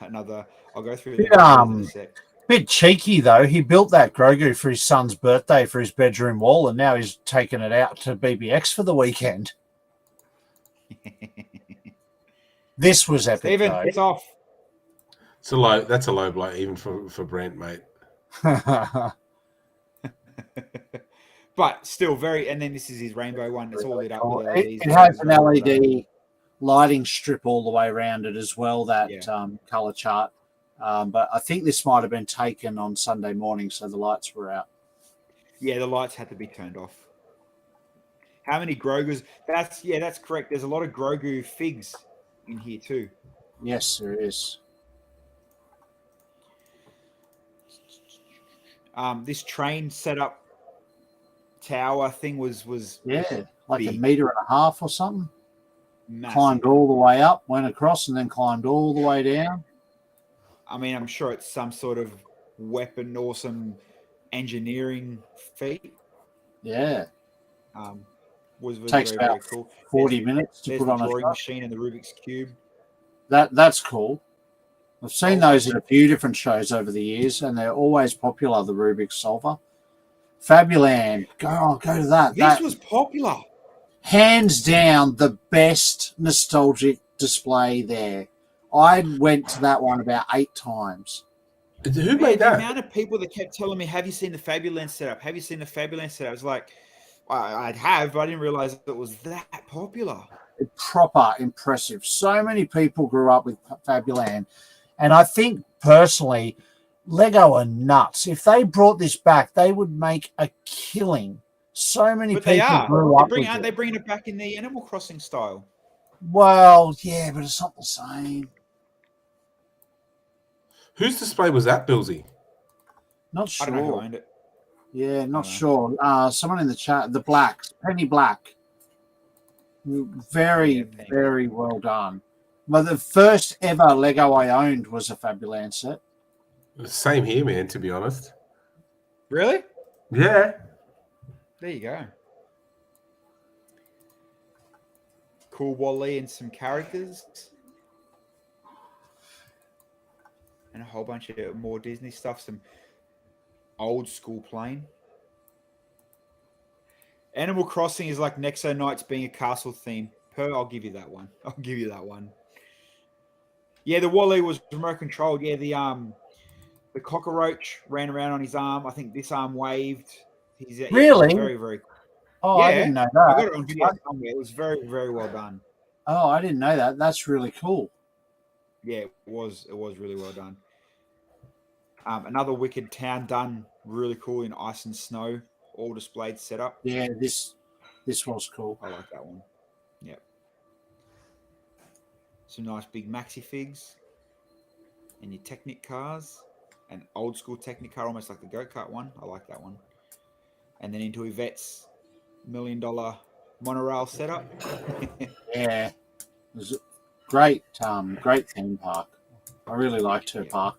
I'll go through that in a sec. Bit cheeky though. He built that Grogu for his son's birthday for his bedroom wall, and now he's taken it out to BBX for the weekend. This was epic. Steven, though. it's off. That's a low blow even for Brent, mate. But still very. And then this is his rainbow one. It's all lit up with LEDs. It has an LED lighting strip all the way around it as well. That color chart. But I think this might have been taken on Sunday morning, so the lights were out. Yeah, the lights had to be turned off. How many Grogu's? That's correct. There's a lot of Grogu figs in here too. Yes, there is. This train setup tower thing was like big. 1.5 meters or something. Massive. Climbed all the way up, went across, and then climbed all the way down. I mean, I'm sure it's some sort of weapon or some engineering feat. Yeah. Was takes very, about very cool. 40 minutes to there's put the on a drawing truck. machine and the Rubik's Cube. That's cool. I've seen those in a few different shows over the years, and they're always popular, the Rubik's Solver. Fabuland. Go to that. This was popular. Hands down, the best nostalgic display there. I went to that one about 8 times. Who made that? The amount of people that kept telling me, have you seen the Fabuland setup? Have you seen the Fabuland setup? I was like, I'd have, but I didn't realize it was that popular. Proper impressive. So many people grew up with Fabuland. And I think, personally, Lego are nuts. If they brought this back, they would make a killing. So many people grew up with it. They're bringing it back in the Animal Crossing style. Well, yeah, but it's not the same. Whose display was that, Bilsy? Not sure. I don't know who owned it. Yeah, not sure. Someone in the chat, the Blacks, Penny Black. Very, very well done. Well, the first ever Lego I owned was a Fabuland set. Same here, man, to be honest. Really? Yeah. There you go. Cool Wally and some characters. and a whole bunch of more Disney stuff. Some old school plane. Animal Crossing is like Nexo Knights being a castle theme. I'll give you that one. I'll give you that one. Yeah, the Wally was remote controlled. Yeah, the cockroach ran around on his arm. I think this arm waved. Really? Very, very cool. Oh, yeah, I didn't know that. I got it on video somewhere. It was very, very well done. Oh, I didn't know that. That's really cool. Yeah, it was really well done. Another Wicked Town done really cool in ice and snow, all displayed setup. Yeah, this was cool. I like that one. Yep. Some nice big maxi figs. And your Technic cars. An old school Technic car, almost like the go-kart one. I like that one. And then into Yvette's $1 million monorail setup. Yeah. It was a great theme park. I really liked her park.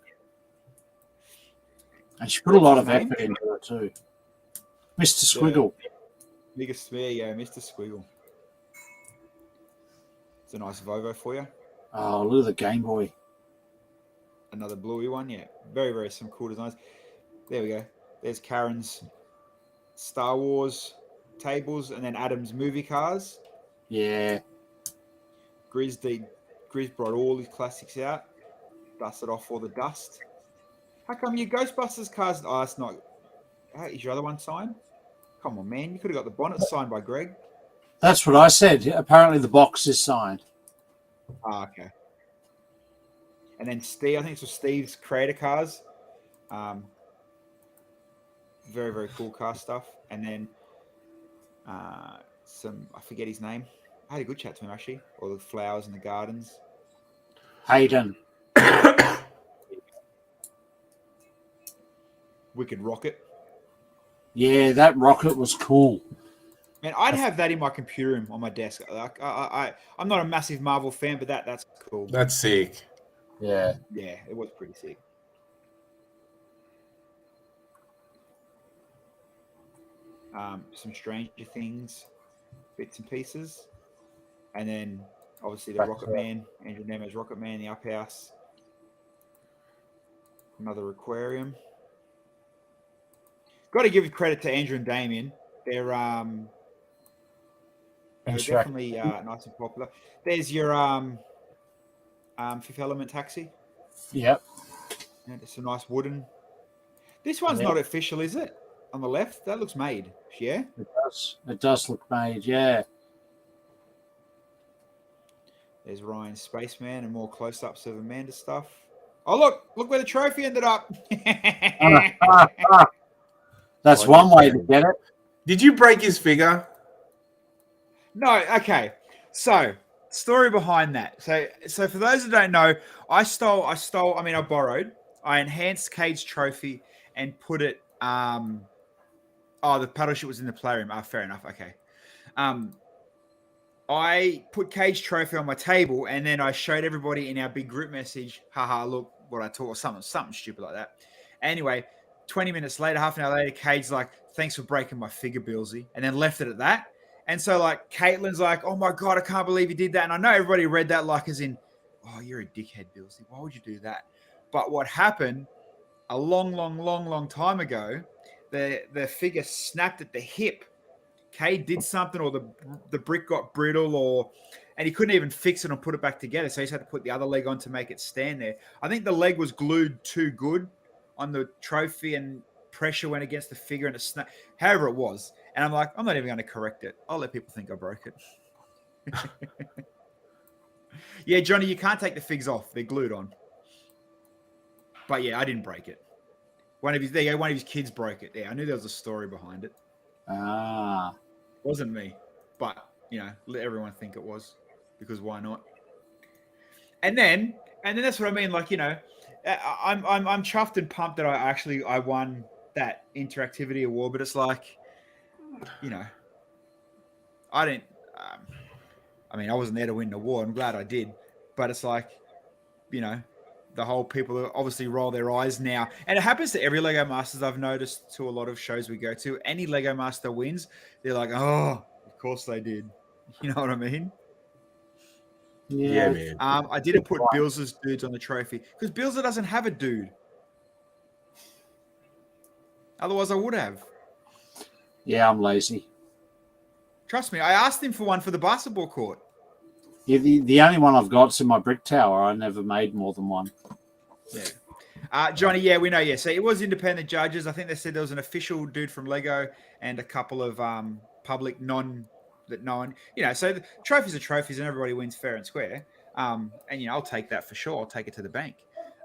And she put a lot of effort into it too. Mr. Squiggle. Biggest there you go, Mr. Squiggle. It's a nice Volvo for you. Oh, look at the Game Boy. Another bluey one, yeah. Very, very some cool designs. There we go. There's Karen's Star Wars tables and then Adam's movie cars. Yeah. Grizz brought all his classics out. Dusted off all the dust. How come your Ghostbusters cars? Oh, it's not. Is your other one signed? Come on, man. You could have got the bonnet signed by Greg. That's what I said. Apparently the box is signed. Ah, okay. And then Steve, I think it's for Steve's creator cars. Very, very cool car stuff. And then some, I forget his name. I had a good chat to him, actually. All the flowers in the gardens. Hayden. Wicked rocket. Yeah, that rocket was cool. Man, I'd have that in my computer room on my desk. Like, I'm not a massive Marvel fan, but that's cool. That's sick. Yeah. Yeah, it was pretty sick. Some Stranger Things bits and pieces. And then, obviously, the Rocket Man, Andrew Nemo's Rocket Man, the Up House. Another aquarium. Got to give credit to Andrew and Damien. They're definitely nice and popular. There's your Fifth Element taxi. Yep. Yeah, there's some nice wooden. This one's not official, is it? On the left, that looks made. Yeah, it does. It does look made. Yeah. There's Ryan Spaceman and more close-ups of Amanda stuff. Oh look where the trophy ended up. That's one way to get it. Did you break his figure? No. Okay. So, story behind that. So for those that don't know, I borrowed. I enhanced Cade's trophy and put it. The paddle ship was in the playroom. Fair enough. Okay. I put Cade's trophy on my table and then I showed everybody in our big group message. Haha! Look what I taught, or something stupid like that. Anyway. 20 minutes later, half an hour later, Cade's like, thanks for breaking my figure, Bilsy. And then left it at that. And so, like, Caitlin's like, oh, my God, I can't believe you did that. And I know everybody read that like as in, oh, you're a dickhead, Bilsy. Why would you do that? But what happened a long time ago, the figure snapped at the hip. Cade did something or the brick got brittle and he couldn't even fix it and put it back together. So he just had to put the other leg on to make it stand there. I think the leg was glued too good on the trophy and pressure went against the figure and it snapped. However it was. And I'm like, I'm not even going to correct it. I'll let people think I broke it. Yeah, Johnny, you can't take the figs off. They're glued on. But yeah, I didn't break it. One of his kids broke it. Yeah, I knew there was a story behind it. Ah. It wasn't me. But, let everyone think it was. Because why not? And then that's what I mean. Like, I'm chuffed and pumped that I won that interactivity award, but it's like, I didn't. I wasn't there to win the award. I'm glad I did, but it's like, the whole people obviously roll their eyes now, and it happens to every Lego Masters. I've noticed to a lot of shows we go to. Any Lego Master wins, they're like, oh, of course they did. You know what I mean? Yeah, man. I didn't put Bils's dudes on the trophy because Bilsa doesn't have a dude. Otherwise, I would have. Yeah, I'm lazy. Trust me, I asked him for one for the basketball court. Yeah, the only one I've got is in my brick tower. I never made more than one. Yeah. Johnny, yeah, we know. Yeah, so it was independent judges. I think they said there was an official dude from Lego and a couple of public non. So the trophies are trophies and everybody wins fair and square. And I'll take that for sure. I'll take it to the bank.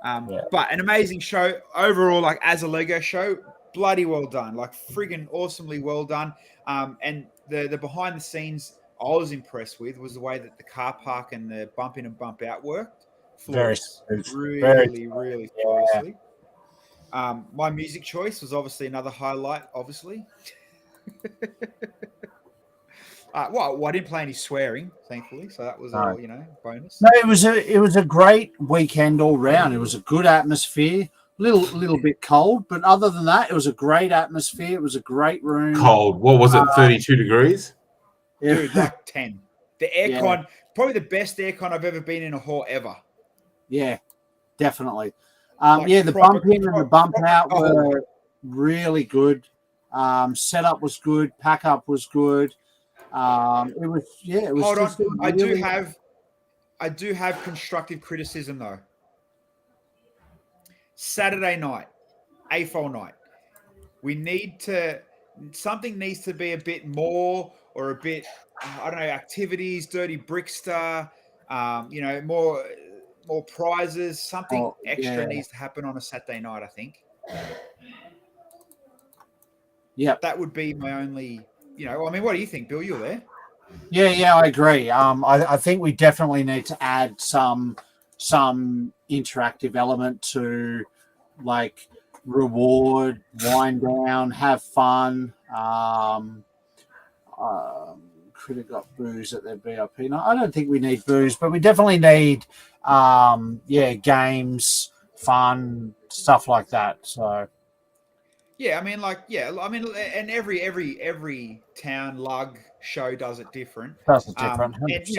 But an amazing show overall, like as a Lego show, bloody well done, like friggin' awesomely well done. And the behind the scenes I was impressed with was the way that the car park and the bump in and bump out worked. Flawless. Really flawlessly. My music choice was obviously another highlight, obviously. Well, I didn't play any swearing, thankfully, so that was all, bonus. No, it was a great weekend all round. It was a good atmosphere, little bit cold, but other than that, it was a great atmosphere. It was a great room. Cold. What was it? 32 degrees. Dude, like 10. The aircon, probably the best aircon I've ever been in a hall ever. Yeah, definitely. The bump in and the bump out were really good. Setup was good. Pack up was good. It was. Hold on, really... I do have constructive criticism though. Saturday night, AFOL night. Something needs to be a bit more, or a bit, I don't know, activities, Dirty Brickster, more prizes. Something extra needs to happen on a Saturday night, I think. Yeah, that would be my only. What do you think, Bill? You're there. Yeah, I agree. I think we definitely need to add some interactive element to, like, reward, wind down, have fun. Could have got booze at their BIP. No, I don't think we need booze, but we definitely need, games, fun, stuff like that. So. Yeah, and every town lug show does it different. And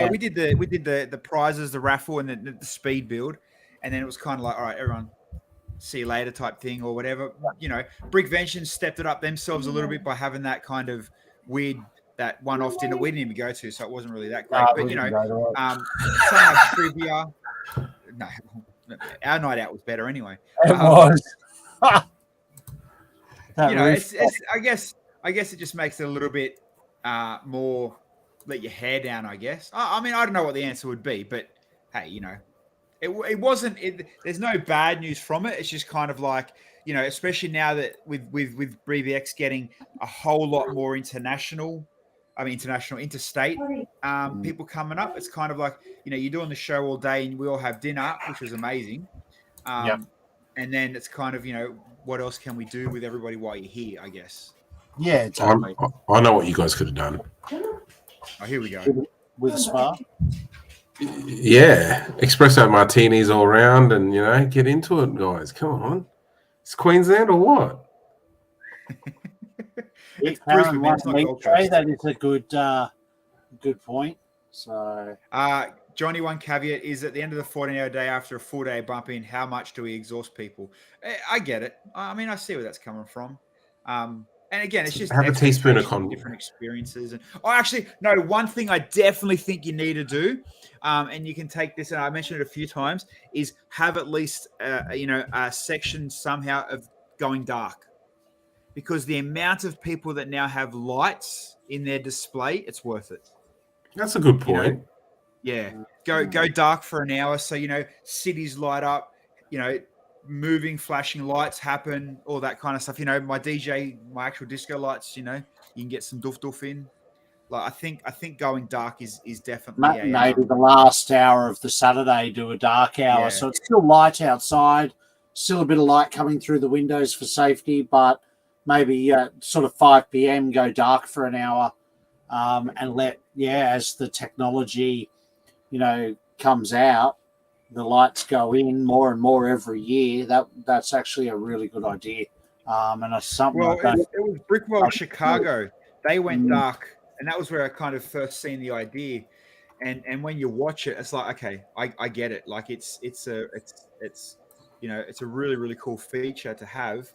we did the prizes, the raffle, and the speed build, and then it was kind of like, all right, everyone, see you later type thing or whatever. Brickvention stepped it up themselves a little bit by having that kind of weird, that one-off dinner we didn't even go to, so it wasn't really that great. But some have trivia. No, our night out was better anyway. It was. I guess it just makes it a little bit more let your hair down, I guess. I don't know what the answer would be, but hey, it wasn't. There's no bad news from it. It's just kind of like, especially now that with BBX getting a whole lot more interstate people coming up. It's kind of like, you're doing the show all day and we all have dinner, which was amazing. And then it's kind of, what else can we do with everybody while you're here, I guess. Yeah, totally. I know what you guys could have done. Oh, here we go. With a spa? Yeah. Espresso martinis all around and, get into it, guys. Come on. It's Queensland or what? It's Brisbane, man. It's not Gold Coast. That is a good point. So... Johnny, one caveat is at the end of the 14-hour day after a full day bump in, how much do we exhaust people? I get it. I see where that's coming from. And again, it's just have a teaspoon of different experiences. And actually, no, one thing I definitely think you need to do, and you can take this, and I mentioned it a few times, is have at least a section somehow of going dark, because the amount of people that now have lights in their display, it's worth it. That's a good point. Yeah, go dark for an hour, so cities light up, moving, flashing lights happen, all that kind of stuff. My actual disco lights. You can get some doof in. Like I think going dark is definitely maybe the last hour of the Saturday do a dark hour, so it's still light outside, still a bit of light coming through the windows for safety, but maybe sort of 5 p.m. go dark for an hour, and let as the technology comes out, the lights go in more and more every year. That's actually a really good idea. And it's something like that. It was Brickwell Chicago. They went dark, and that was where I kind of first seen the idea. And when you watch it, it's like, okay, I get it. Like it's a really, really cool feature to have.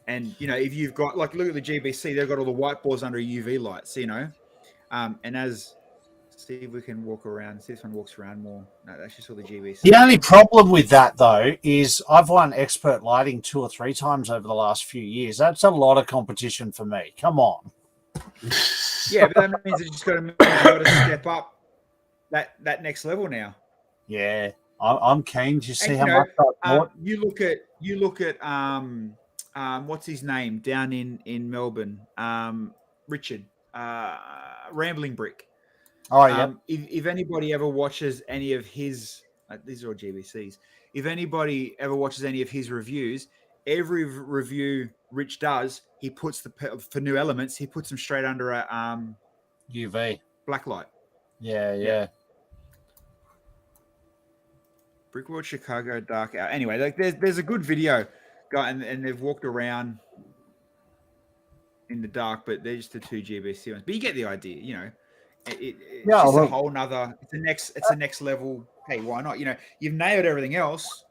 And if you've got look at the GBC, they've got all the whiteboards under UV lights, and as see if we can walk around, see if one walks around more. No, that's just all the GBC. The only problem with that though is I've won expert lighting 2 or 3 times over the last few years. That's a lot of competition for me. Come on. Yeah, but that means you just got to step up that next level now. Yeah, I'm keen to see how much I bought. You look at what's his name down in Melbourne, Richard, Rambling Brick. Oh yeah. If anybody ever watches any of his, these are all GBCs. If anybody ever watches any of his reviews, every review Rich does, he puts for new elements, he puts them straight under a UV black light. Yeah. Brickworld Chicago dark hour. Anyway, like there's a good video, guy, and they've walked around in the dark, but they're just the 2 GBC ones. But you get the idea, It's a whole nother. It's a next level. Hey, why not? You've nailed everything else.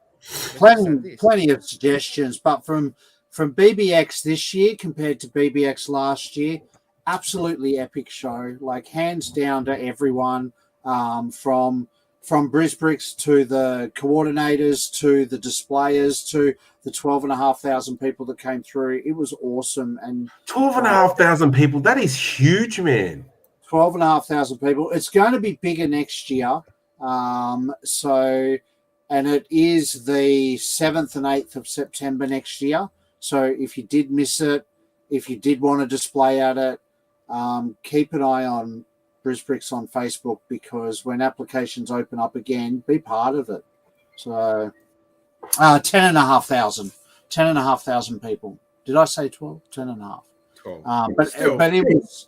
Plenty of suggestions, but from BBX this year compared to BBX last year, absolutely epic show. Like hands down to everyone, from BrisBricks to the coordinators to the displayers to the 12,500 people that came through. It was awesome. And 12,500 people. That is huge, man. 12,500 people. It's going to be bigger next year. And it is the 7th and 8th of September next year. So if you did miss it, if you did want to display at it, keep an eye on BrisBricks on Facebook, because when applications open up again, be part of it. So 10,500 people. Did I say 12? 10,500. But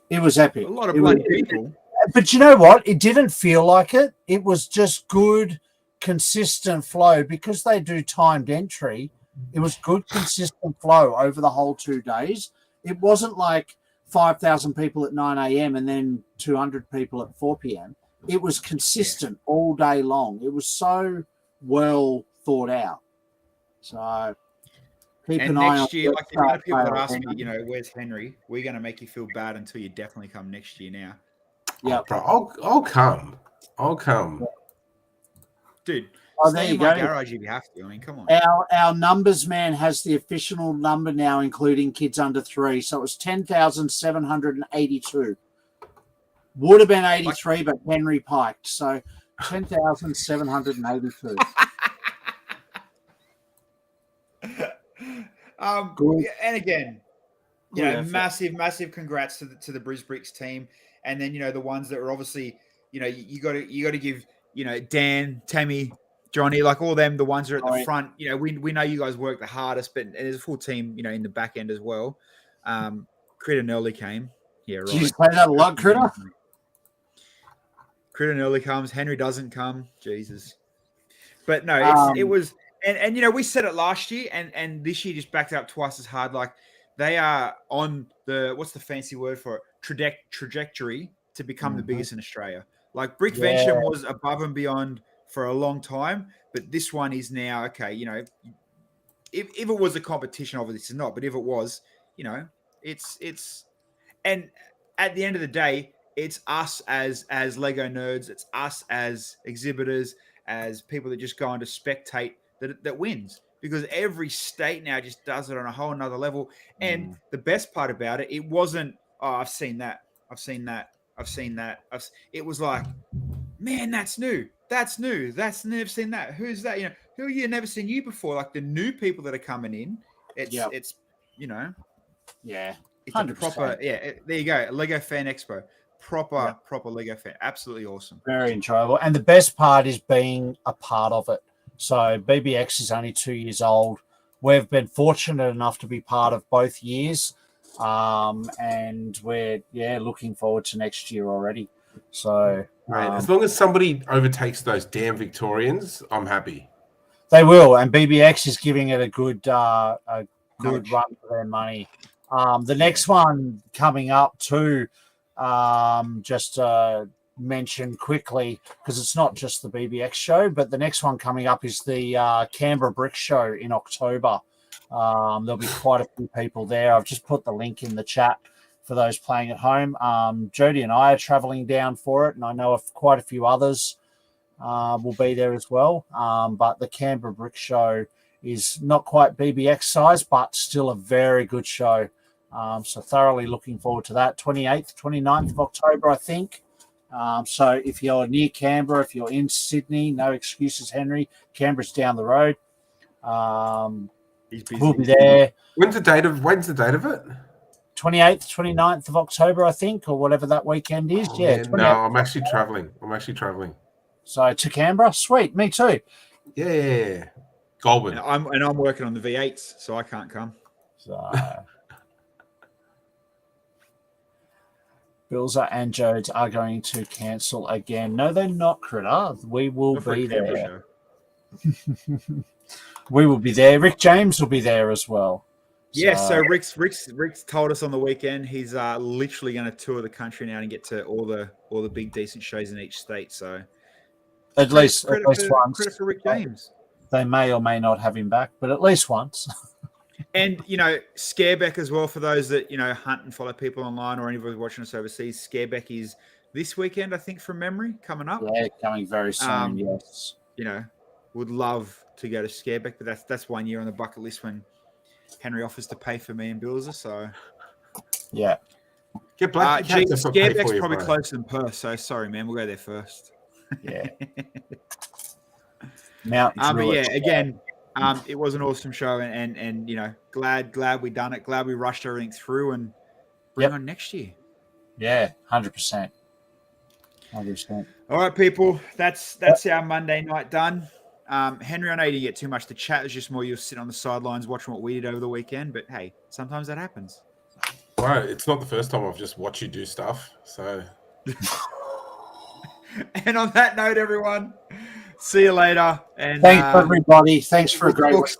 it was epic. A lot of bloody people. But you know what? It didn't feel like it. It was just good, consistent flow, because they do timed entry. It was good, consistent flow over the whole 2 days. It wasn't like 5,000 people at 9 a.m. and then 200 people at 4 p.m. It was consistent all day long. It was so well thought out. So keep an eye on. Next year, like the amount of people that ask me, where's Henry? We're going to make you feel bad until you definitely come next year now. Yeah, bro, I'll come. I'll come. Dude, there you go. Garage if you have to. I mean, come on. Our numbers man has the official number now, including kids under 3. So it was 10,782. Would have been 83, but Henry piked. So 10,782. And again, massive congrats to the BrisBricks team, and then the ones that are obviously you got to give Dan, Tammy, Johnny, like all them, the ones that are at the front. We know you guys work the hardest, but there's a full team in the back end as well. Critter Nerley came. Yeah, right. Did you say that a lot, Critter? Critter Nerley comes. Henry doesn't come. Jesus. But no, it was, and we said it last year, and this year just backed up twice as hard. Like they are on what's the fancy word for it? Trajectory to become the biggest in Australia. Like Brickvention was above and beyond for a long time, but this one is now okay. If it was a competition, obviously it's not, but if it was, it's, and at the end of the day, it's us as Lego nerds, it's us as exhibitors, as people that just go on to spectate that wins, because every state now just does it on a whole nother level. And the best part about it wasn't, I've seen that. It was like, man, that's new. That's never seen that. Who's that? Who you never seen you before? Like the new people that are coming in. It's it's a proper, there you go. Lego Fan Expo. Proper Lego fan. Absolutely awesome. Very enjoyable. And the best part is being a part of it. So BBX is only 2 years old. We've been fortunate enough to be part of both years. And we're looking forward to next year already. So as long as somebody overtakes those damn Victorians, I'm happy. They will, and BBX is giving it a good run for their money. The next one coming up too, just mention quickly, because it's not just the BBX show, but the next one coming up is the Canberra Brick Show in October. There'll be quite a few people there. I've just put the link in the chat for those playing at home. Jody and I are traveling down for it, and I know of quite a few others will be there as well. But the Canberra Brick Show is not quite BBX size, but still a very good show. So thoroughly looking forward to that. 28th, 29th of October, I think. So if you're near Canberra, if you're in Sydney, no excuses, Henry. Canberra's down the road. We'll be there. When's the date of it? 28th, 29th of October, I think, or whatever that weekend is. No, I'm actually traveling. So to Canberra? Sweet, me too. Yeah. Goldman. And I'm working on the V8s, so I can't come. So Bilsy and Jodes are going to cancel again. No, they're not, Critter. We will be there. We will be there. Rick James will be there as well. Yeah, so Rick's told us on the weekend he's literally going to tour the country now and get to all the big decent shows in each state. So at least once. Credit for Rick James. They may or may not have him back, but at least once. And, Scareback as well, for those that, hunt and follow people online or anybody watching us overseas. Scareback is this weekend, I think, from memory, coming up. Yeah, coming very soon, yes. Would love to go to Scareback, but that's 1 year on the bucket list when Henry offers to pay for me and Bilsy, so... Yeah. Get Black Scareback's probably closer than Perth, so sorry, man. We'll go there first. Yeah. Mountain but yeah, again... it was an awesome show, and glad we done it. Glad we rushed everything through and bring on next year. Yeah, 100%. 100%. All right, people, that's our Monday night done. Henry, I know you didn't get too much to chat. It's just more you'll sit on the sidelines watching what we did over the weekend. But hey, sometimes that happens. Right, it's not the first time I've just watched you do stuff. So, and on that note, everyone. See you later. And thanks, everybody. Thanks for a great week.